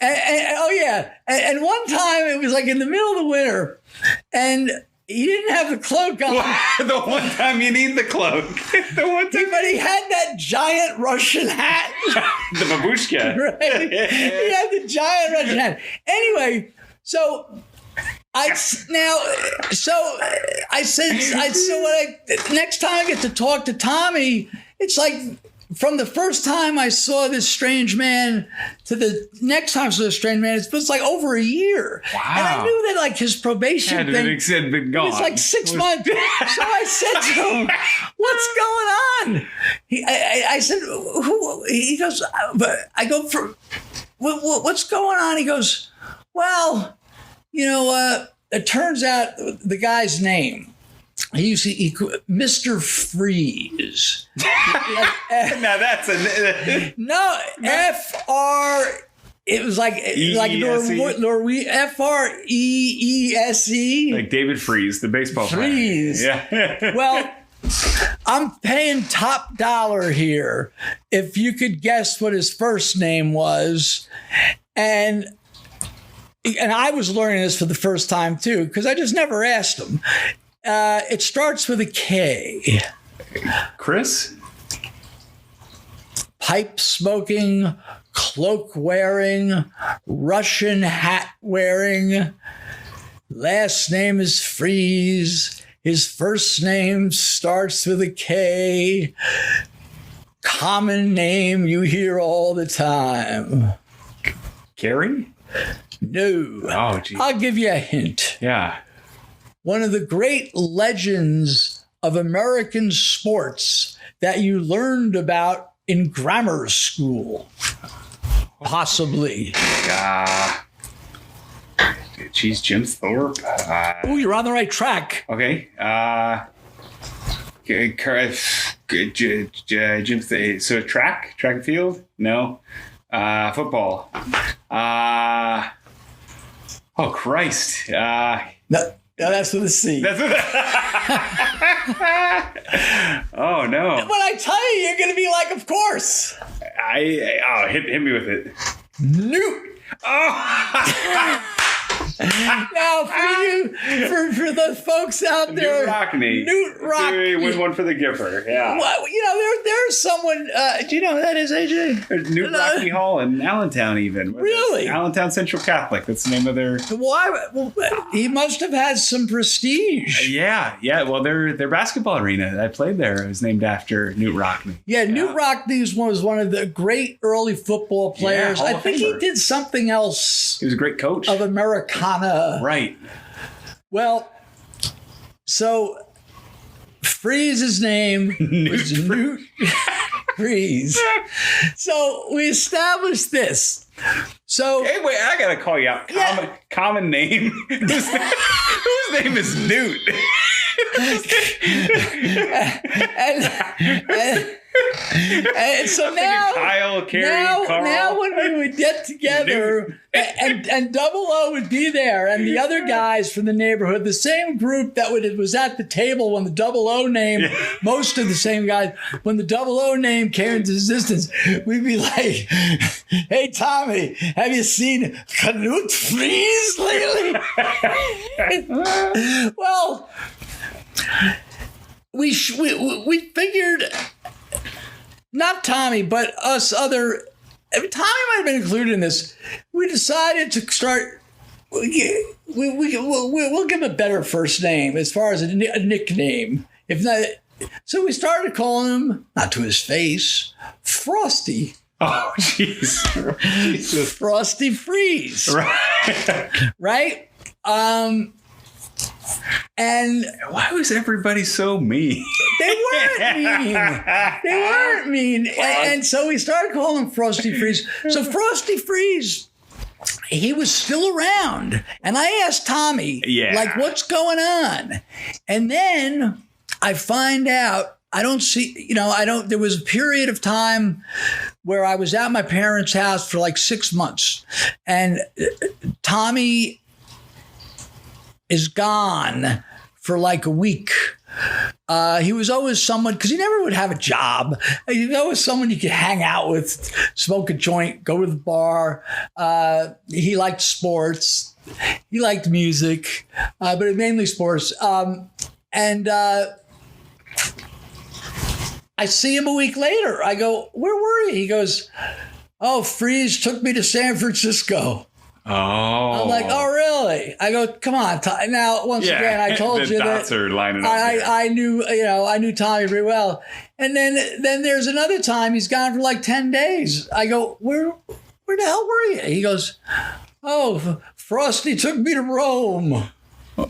And one time it was like in the middle of the winter, and he didn't have the cloak on. The one time you need the cloak. But he had that giant Russian hat. The babushka. Right? He had the giant Russian hat. Anyway, so I said, next time I get to talk to Tommy, it's like from the first time I saw this strange man to the next time I saw this strange man, it's like over a year. Wow. And I knew that like his probation thing had been gone. It's like 6 months. So I said to him, "What's going on?" I said, "Who?" He goes, "But I go for what's going on?" He goes, "Well, you know, it turns out the guy's name, Mr. Freeze." Now that's no, F-R. It was like F-R-E-E-S-E. Like David Freese, the baseball Freeze. player. Yeah. Well, I'm paying top dollar here if you could guess what his first name was. And I was learning this for the first time, too, because I just never asked him. It starts with a K. Chris? Pipe smoking, cloak wearing, Russian hat wearing. Last name is Freeze. His first name starts with a K. Common name you hear all the time. Cary? No. Oh, geez. I'll give you a hint. Yeah. One of the great legends of American sports that you learned about in grammar school. Possibly. Geez, Jim Thorpe. Oh, you're on the right track. Okay. Jim. So track and field? No. Football. Oh Christ. No, that's with a C. Oh no. When I tell you, you're going to be like, of course. Hit me with it. Knute. Oh. Now, for the folks out there, Knute Rockney. Win one for the giver. Yeah. Well, there's someone. Do you know who that is, AJ? There's Knute Rockney Hall in Allentown, even. Really? Allentown Central Catholic. That's the name of their. Well, he must have had some prestige. Yeah. Well, their basketball arena that I played there was named after Knute Rockney. Yeah, Knute Rockney was one of the great early football players. I think he did something else. He was a great coach of Americana. Right. Well, so Freeze's name was Knute Freeze. So we established this. So hey, wait, I gotta call you out. Common name. Whose name is Knute? and so now, Kyle, Cary, Carl. now when we would get together and Double O would be there and the other guys from the neighborhood, the same group that was at the table when the Double O name, most of the same guys, when the Double O name came into existence, we'd be like, hey, Tommy, have you seen Knute Freeze lately? Well, we figured, not Tommy, but us other, Tommy might have been included in this. We decided to start, we'll give him a better first name as far as a nickname. If not, so we started calling him, not to his face, Frosty. Oh, jeez. Frosty Freeze. Right? And why was everybody so mean? They weren't mean. And so we started calling him Frosty Freeze. So Frosty Freeze, he was still around. And I asked Tommy, like, what's going on? And then I find out, there was a period of time where I was at my parents' house for like 6 months. And Tommy is gone for like a week. He was always someone, because he never would have a job. He was always someone you could hang out with, smoke a joint, go to the bar. He liked sports. He liked music, but mainly sports. And I see him a week later. I go, where were you? He goes, oh, Freeze took me to San Francisco. Oh. I'm like, oh, really? I go, come on. Now, once again, I told you that are lining up I knew Tommy very well. And then there's another time he's gone for like 10 days. I go, where the hell were you? He goes, oh, Frosty took me to Rome.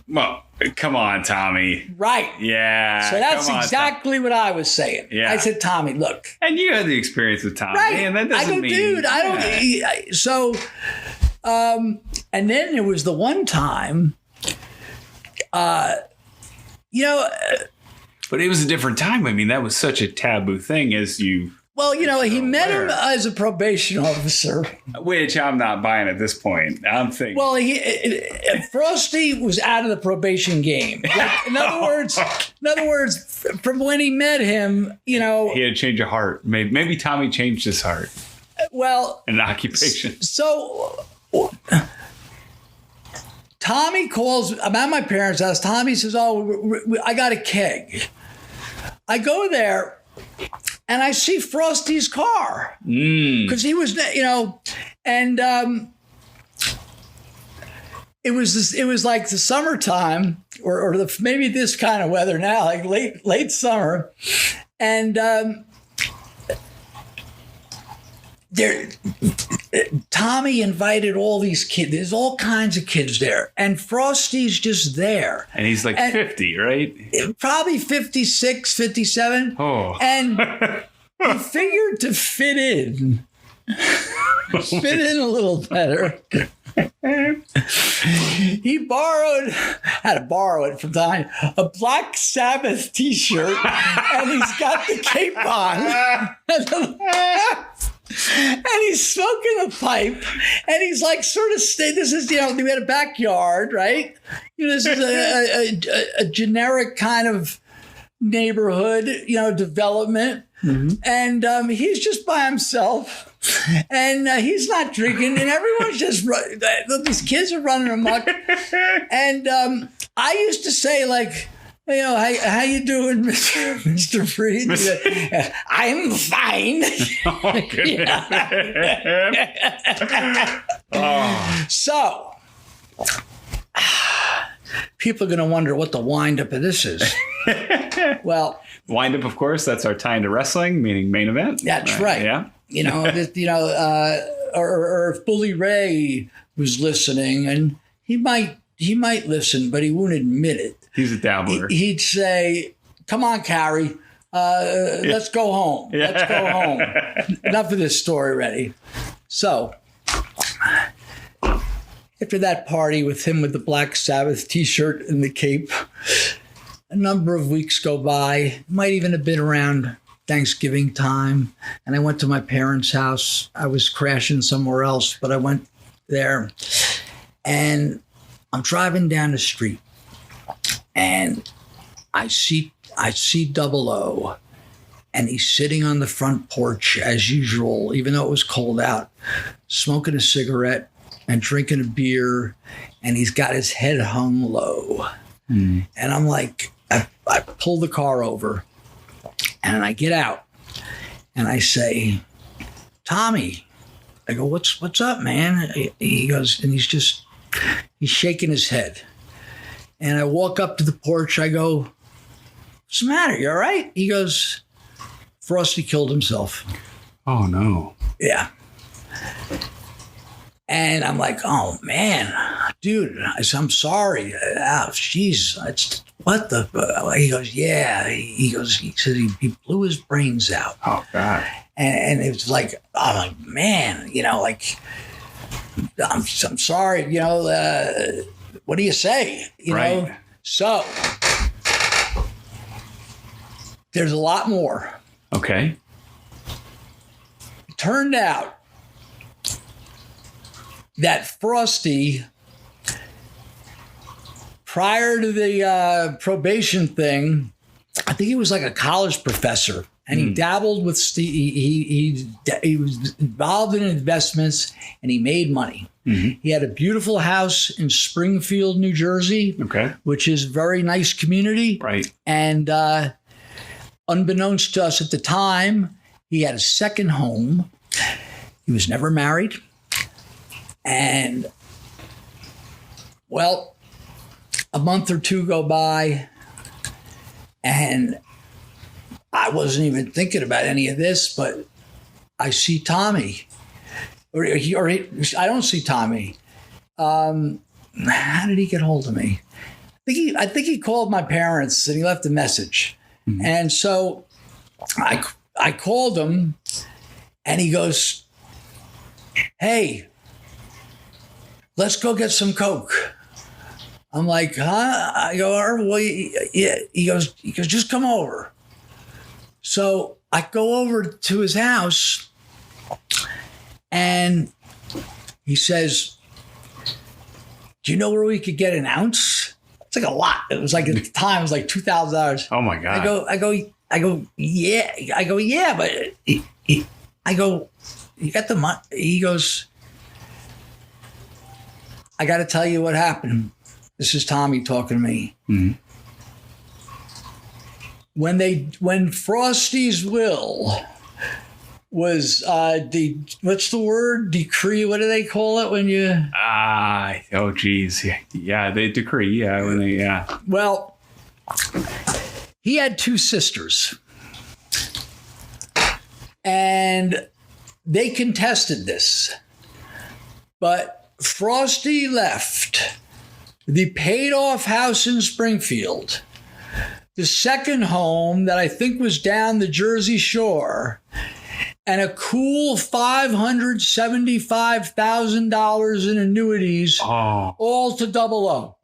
Well, come on, Tommy. Right. Yeah. So that's exactly what I was saying. Yeah. I said, Tommy, look. And you had the experience with Tommy. Right. And that doesn't mean. Dude, I don't. So, and then there was the one time, But it was a different time. I mean, that was such a taboo thing as you. Well, he met him as a probation officer. Which I'm not buying at this point. I'm thinking. Well, Frosty was out of the probation game. Like, in other words, from when he met him, He had a change of heart. Maybe Tommy changed his heart. Well. An occupation. So Tommy calls. I'm at my parents' house. Tommy says, oh, I got a keg. I go there. And I see Frosty's car because he was, and it was like the summertime or maybe this kind of weather now, like late summer, and Tommy invited all these kids. There's all kinds of kids there. And Frosty's just there. And he's like 50, right? Probably 56, 57. Oh. And he figured to fit in a little better. He had to borrow it from time, a Black Sabbath t-shirt, and he's got the cape on. And he's smoking a pipe, and he's like sort of this is, we had a backyard, right? This is a generic kind of neighborhood, development. Mm-hmm. And he's just by himself, and he's not drinking, and everyone's just these kids are running amok. And I used to say, like, how you doing, Mr. Freeze? I'm fine. Oh, goodness. Oh. So, people are going to wonder what the wind-up of this is. Well, wind-up, of course, that's our tie into wrestling, meaning main event. That's right. Yeah. Or if Bully Ray was listening, and he might listen, but he won't admit it. He's a dabbler. He'd say, "Come on, Cary, let's go home. Yeah. Let's go home. Enough of this story already." So, after that party with him with the Black Sabbath t-shirt and the cape, a number of weeks go by. Might even have been around Thanksgiving time, and I went to my parents' house. I was crashing somewhere else, but I went there, and I'm driving down the street, and I see Double O, and he's sitting on the front porch as usual, even though it was cold out, smoking a cigarette and drinking a beer, and he's got his head hung low. Mm. And I'm like, I pull the car over, and I get out, and I say, "Tommy," I go, what's up, man?" He goes, and he's shaking his head. And I walk up to the porch. I go, "What's the matter? You all right?" He goes, "Frosty killed himself." Oh, no. Yeah. And I'm like, "Oh, man, dude," I said, "I'm sorry. Oh, jeez. What the?" He goes, "Yeah." He said he blew his brains out. Oh, God. And it was like, I'm like, man, I'm sorry, what do you say? You know? So there's a lot more. Okay. It turned out that Frosty, prior to the probation thing, I think he was like a college professor, and he dabbled with he was involved in investments, and he made money. Mm-hmm. He had a beautiful house in Springfield, New Jersey, which is a very nice community. Right. And unbeknownst to us at the time, he had a second home. He was never married. And, well, a month or two go by, and I wasn't even thinking about any of this, but I see Tommy. Or I don't see Tommy. How did he get hold of me? I think he called my parents and he left a message. Mm-hmm. And so I called him, and he goes, "Hey, let's go get some Coke." I'm like, "Huh?" I go, "Well, yeah." He goes, "Just come over." So I go over to his house, and he says, "Do you know where we could get an ounce?" It's like a lot. It was like, at the time, it was like $2,000. Oh my God. I go, yeah. I go, yeah, but I go, "You got the money?" He goes, "I got to tell you what happened." This is Tommy talking to me. Mm-hmm. When Frosty's will was what's the word? Decree. What do they call it when you? Oh geez. Yeah, they decree. Yeah, when they. Yeah. Well, he had two sisters, and they contested this, but Frosty left the paid-off house in Springfield, the second home that I think was down the Jersey Shore, and a cool $575,000 in annuities, all to 00.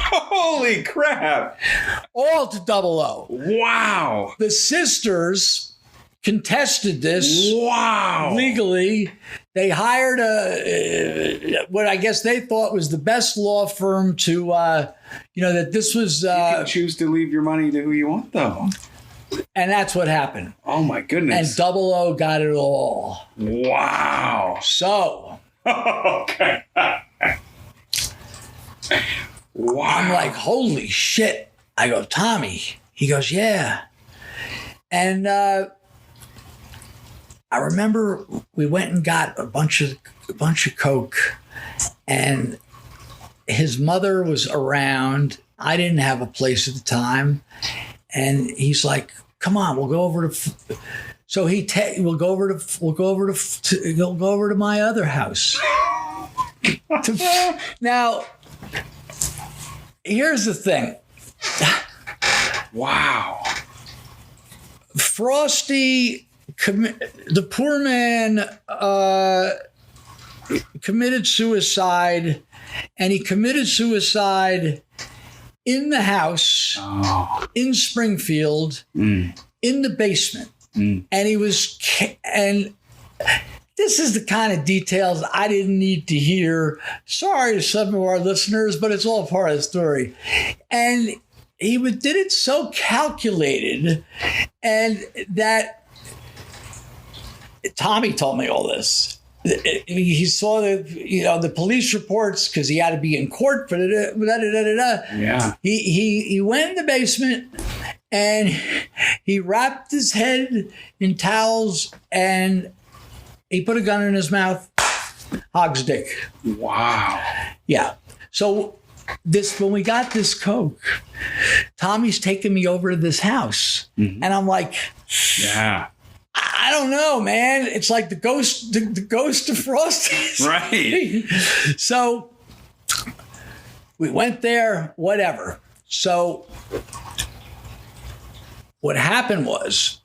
Holy crap. All to 00. Wow. The sisters contested this legally. They hired what I guess they thought was the best law firm to, that this was. You can choose to leave your money to who you want, though. And that's what happened. Oh, my goodness. And 00 got it all. Wow. So. Okay. Wow. I'm like, holy shit. I go, Tommy. He goes, yeah. And I remember we went and got a bunch of coke, and his mother was around. I didn't have a place at the time. And he's like, come on, we'll go over to. So we'll go over to my other house. Now, here's the thing. Wow. Frosty, the poor man, committed suicide, and he committed suicide in the house in Springfield, in the basement. And and this is the kind of details I didn't need to hear. Sorry to some of our listeners, but it's all part of the story. And he did it so calculated, and that Tommy told me all this. He saw the police reports because he had to be in court for Yeah. He went in the basement and he wrapped his head in towels and he put a gun in his mouth, hog's dick. Wow. Yeah. So when we got this coke, Tommy's taking me over to this house, and I'm like, yeah. I don't know, man. It's like the ghost of Frosty. Right. So we went there, whatever. So what happened was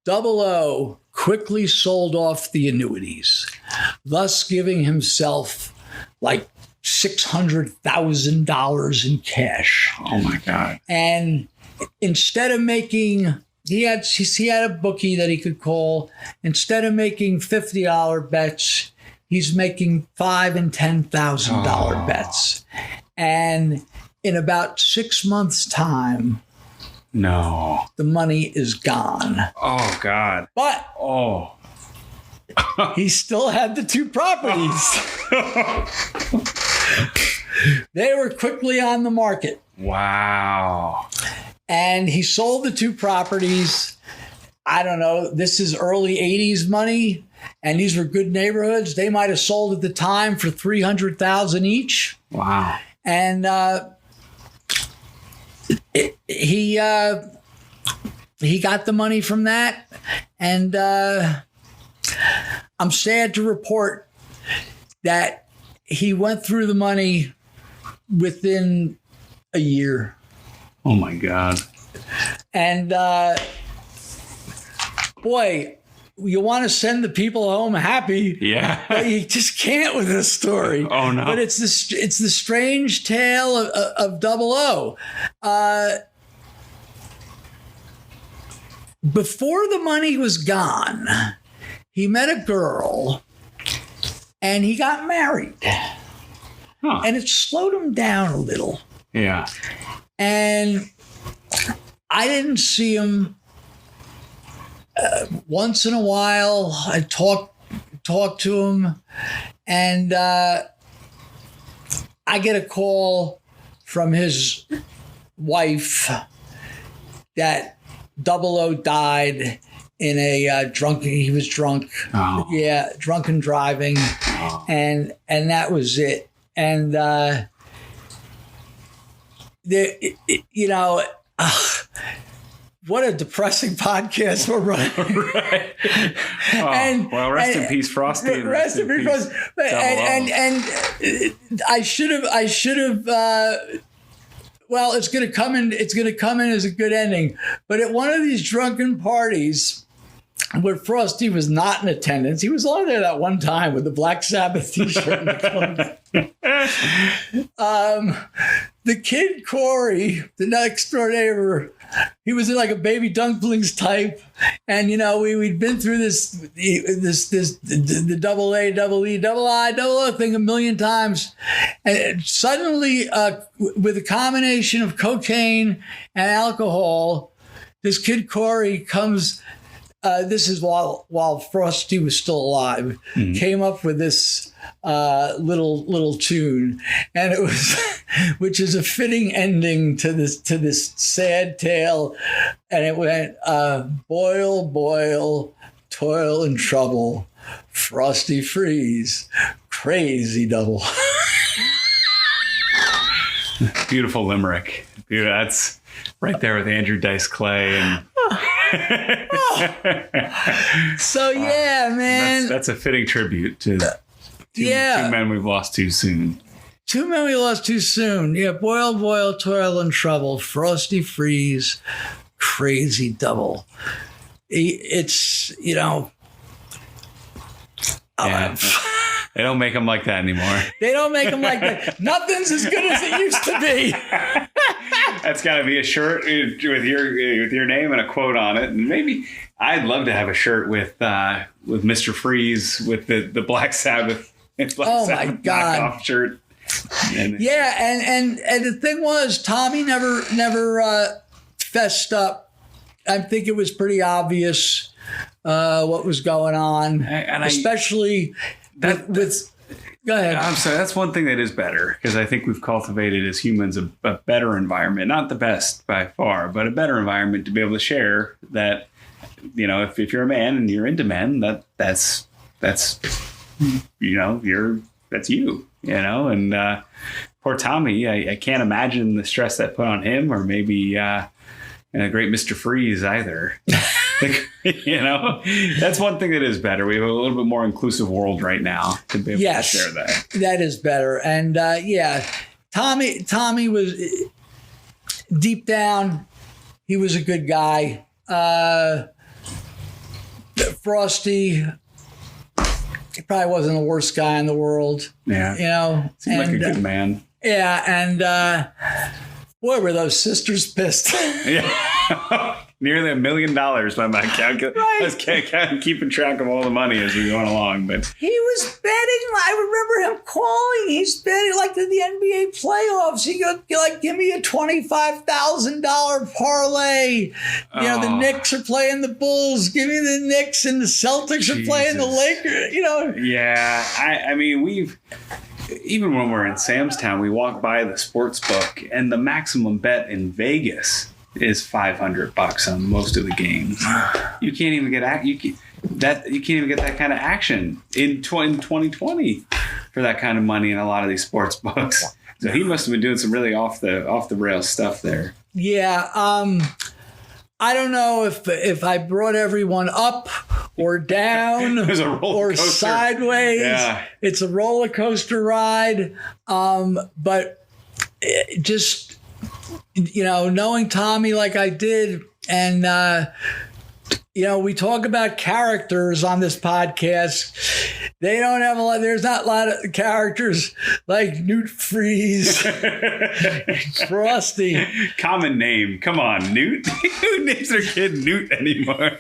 00 quickly sold off the annuities, thus giving himself like $600,000 in cash. Oh my God. And instead of making, he had a bookie that he could call. Instead of making $50 bets, he's making $5,000 and $10,000 bets. And in about 6 months' time, the money is gone. Oh God. But he still had the 2 properties. They were quickly on the market. Wow. And he sold the 2 properties. I don't know. This is early 80s money. And these were good neighborhoods. They might have sold at the time for $300,000 each. Wow. And he got the money from that. And I'm sad to report that he went through the money within a year. Oh my God. And boy, you want to send the people home happy. Yeah. But you just can't with this story. Oh no. But it's the strange tale of 00. Before the money was gone, he met a girl and he got married. Huh. And it slowed him down a little. Yeah. And I didn't see him once in a while. I talk to him, and I get a call from his wife that 00 died in a he was drunk. Oh. Yeah, drunken driving. Oh. And that was it. And what a depressing podcast we're running. Right. Oh, rest in peace, Frosty. And rest in peace, Frosty. And I should have well, it's going to come in. It's going to come in as a good ending. But at one of these drunken parties, where Frosty was not in attendance, he was only there that one time with the Black Sabbath T-shirt and the cloak. The kid Corey, the next door neighbor, he was in like a Baby Dumplings type, and we'd been through the double A, double E, double I, double O thing a million times, and suddenly, with a combination of cocaine and alcohol, this kid Corey comes. This is while Frosty was still alive. Came up with this little tune, and it was, which is a fitting ending to this sad tale, and it went, boil, boil, toil and trouble, Frosty Freeze, crazy double. Beautiful limerick. That's right there with Andrew Dice Clay and. So yeah, man, that's a fitting tribute to two men we've lost too soon. Two men we lost too soon. Yeah, boil, boil, toil and trouble, Frosty Freeze, crazy double. It's They don't make them like that anymore. They don't make them like that. Nothing's as good as it used to be. That's got to be a shirt with your name and a quote on it, and maybe I'd love to have a shirt with Mr. Freeze with the Black Sabbath. My God! Knockoff shirt. And the thing was, Tommy never fessed up. I think it was pretty obvious what was going on, especially with. Go ahead. I'm sorry. That's one thing that is better, because I think we've cultivated as humans a better environment, not the best by far, but a better environment to be able to share that. If you're a man and you're into men, that's you. And poor Tommy, I can't imagine the stress that put on him, or maybe a great Mr. Freeze either. That's one thing that is better. We have a little bit more inclusive world right now to be able to share that. That is better. And Tommy was deep down, he was a good guy. Frosty, he probably wasn't the worst guy in the world. Yeah. Seemed like a good man. Yeah. And boy, were those sisters pissed. Yeah. Nearly $1 million by my calculation. Right. I was keeping track of all the money as we were going along. But he was betting. I remember him calling. He's betting like the NBA playoffs. He goes, give me a $25,000 parlay. The Knicks are playing the Bulls. Give me the Knicks, and the Celtics are playing the Lakers. Yeah, I mean, even when we're in Sam's Town, we walk by the sports book, and the maximum bet in Vegas is $500 on most of the games. You can't even get that kind of action in 2020 for that kind of money in a lot of these sports books. So he must have been doing some really off the rails stuff there. Yeah, I don't know if I brought everyone up or down or sideways. Yeah. It's a roller coaster ride, but just. Knowing Tommy like I did, and we talk about characters on this podcast. They don't have a lot. There's not a lot of characters like Knute Freeze, Frosty. Common name. Come on, Knute. Who names their kid Knute anymore?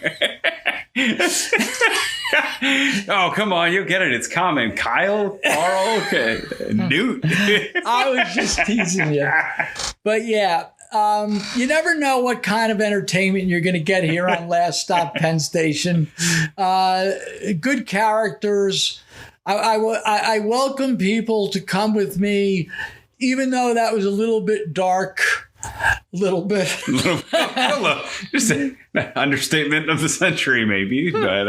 Oh, come on. You'll get it. It's common. Kyle, Carl, Knute. I was just teasing you. But yeah, you never know what kind of entertainment you're going to get here on Last Stop Penn Station. Good characters. I welcome people to come with me, even though that was a little bit dark. A little bit. Just an understatement of the century, maybe. But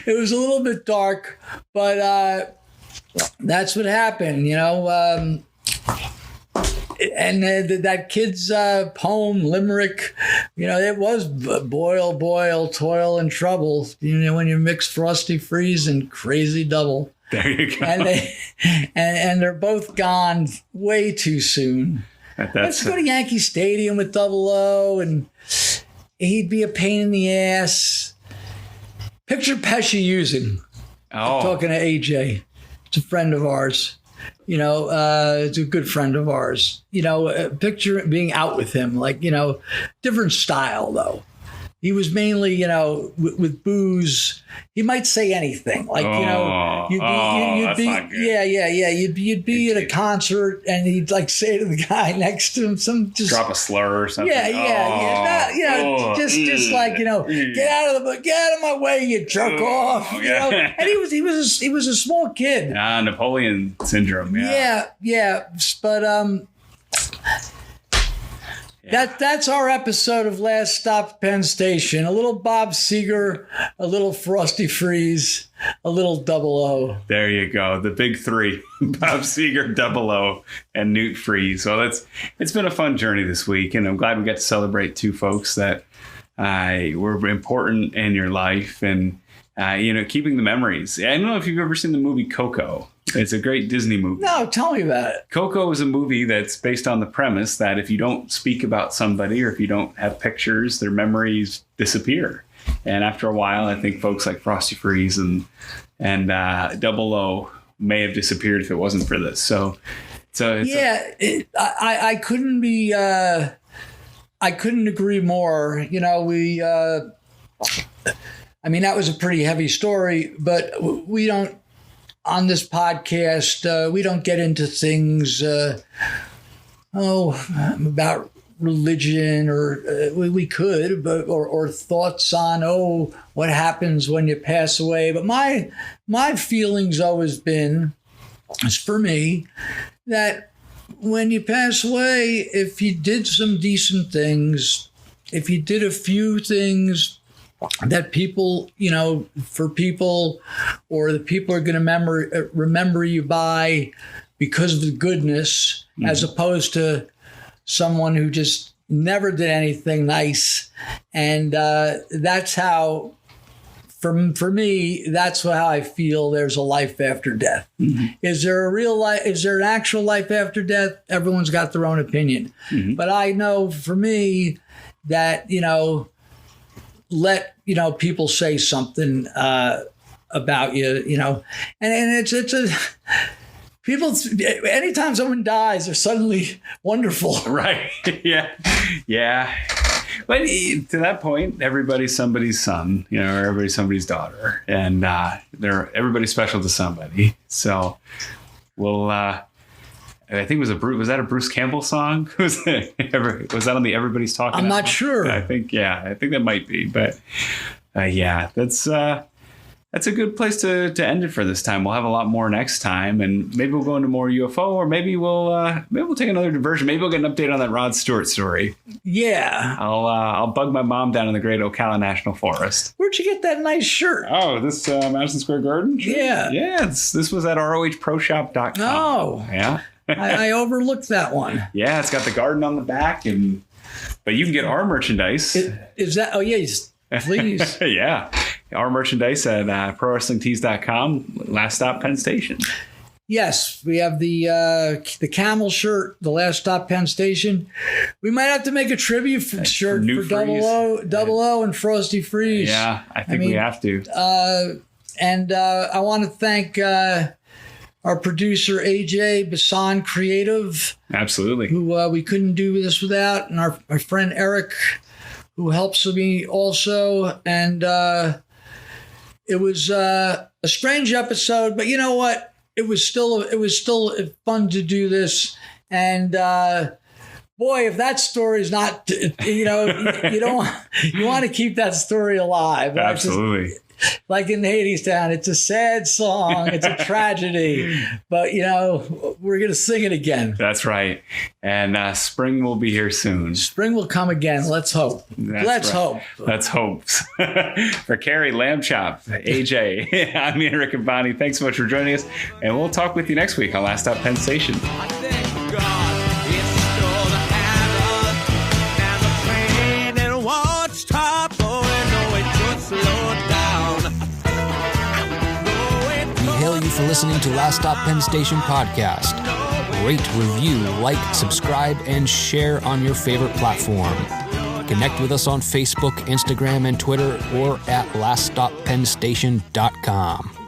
it was a little bit dark, but that's what happened, and that kid's poem, limerick, it was boil, boil, toil and trouble. When you mix Frosty Freeze and crazy double. There you go. And they're both gone way too soon. Let's go to Yankee Stadium with Double O, and he'd be a pain in the ass. Picture Pesci using. Oh. Talking to AJ. It's a friend of ours. It's a good friend of ours. Picture being out with him, like, different style, though. He was mainly, with booze. He might say anything, like, you'd be at a concert and he'd like say to the guy next to him drop a slur or something. Just like, get out of my way, you jerk off. And he was a small kid. Napoleon syndrome. Yeah. But that's our episode of Last Stop Penn Station. A little Bob Seger, a little Frosty Freeze, a little Double O. There you go. The big three. Bob Seger, Double O, and Knute Freeze. So it's been a fun journey this week, and I'm glad we got to celebrate two folks that were important in your life, and keeping the memories. I don't know if you've ever seen the movie Coco. It's a great Disney movie. No, tell me about it. Coco is a movie that's based on the premise that if you don't speak about somebody or if you don't have pictures, their memories disappear. And after a while, I think folks like Frosty Freeze and Double O may have disappeared if it wasn't for this. I couldn't be. I couldn't agree more. That was a pretty heavy story, but we don't. On this podcast, we don't get into things, about religion, or we could, but or thoughts on what happens when you pass away. But my feelings always been, is for me, that when you pass away, if you did some decent things, if you did a few things that people, for people, or the people are going to remember you by because of the goodness, as opposed to someone who just never did anything nice. And that's how, for me, that's how I feel there's a life after death. Mm-hmm. Is there a real life? Is there an actual life after death? Everyone's got their own opinion. Mm-hmm. But I know for me that, let people say something about you, and it's a people. Anytime someone dies, they're suddenly wonderful, right? Yeah. But to that point, everybody's somebody's son, or everybody's somebody's daughter, and everybody's special to somebody. So we'll. I think was that a Bruce Campbell song? Was that on the Everybody's Talking? I'm not sure. I think that might be. But that's a good place to end it for this time. We'll have a lot more next time, and maybe we'll go into more UFO, or maybe we'll take another diversion. Maybe we'll get an update on that Rod Stewart story. Yeah, I'll bug my mom down in the Great Ocala National Forest. Where'd you get that nice shirt? Oh, this Madison Square Garden shirt? Yeah. This was at ROHProShop.com. Oh, yeah. I overlooked that one. Yeah, it's got the garden on the back, but you can get our merchandise. Is that? Oh, yes, please. Yeah, our merchandise at ProWrestlingTees.com. Last Stop Penn Station. Yes, we have the camel shirt, the Last Stop Penn Station. We might have to make a tribute shirt for Double O and Frosty Freeze. Yeah, I think we have to. And I want to thank our producer, AJ Bassan Creative. Absolutely. Who we couldn't do this without. And our friend Eric, who helps me also. And it was a strange episode, but you know what? It was still fun to do this. And boy, if that story is not, you want to keep that story alive. Absolutely. Like in Hadestown, it's a sad song. It's a tragedy. But, we're going to sing it again. That's right. And spring will be here soon. Spring will come again. Let's hope. Let's hope. For Cary, Lamb Chop, AJ, I'm Ian, Rick, and Bonnie. Thanks so much for joining us. And we'll talk with you next week on Last Stop Penn Station. We hail you for listening to Last Stop Penn Station podcast. rate, review, like, subscribe, and share on your favorite platform. Connect with us on Facebook, Instagram, and Twitter, or at laststoppennstation.com.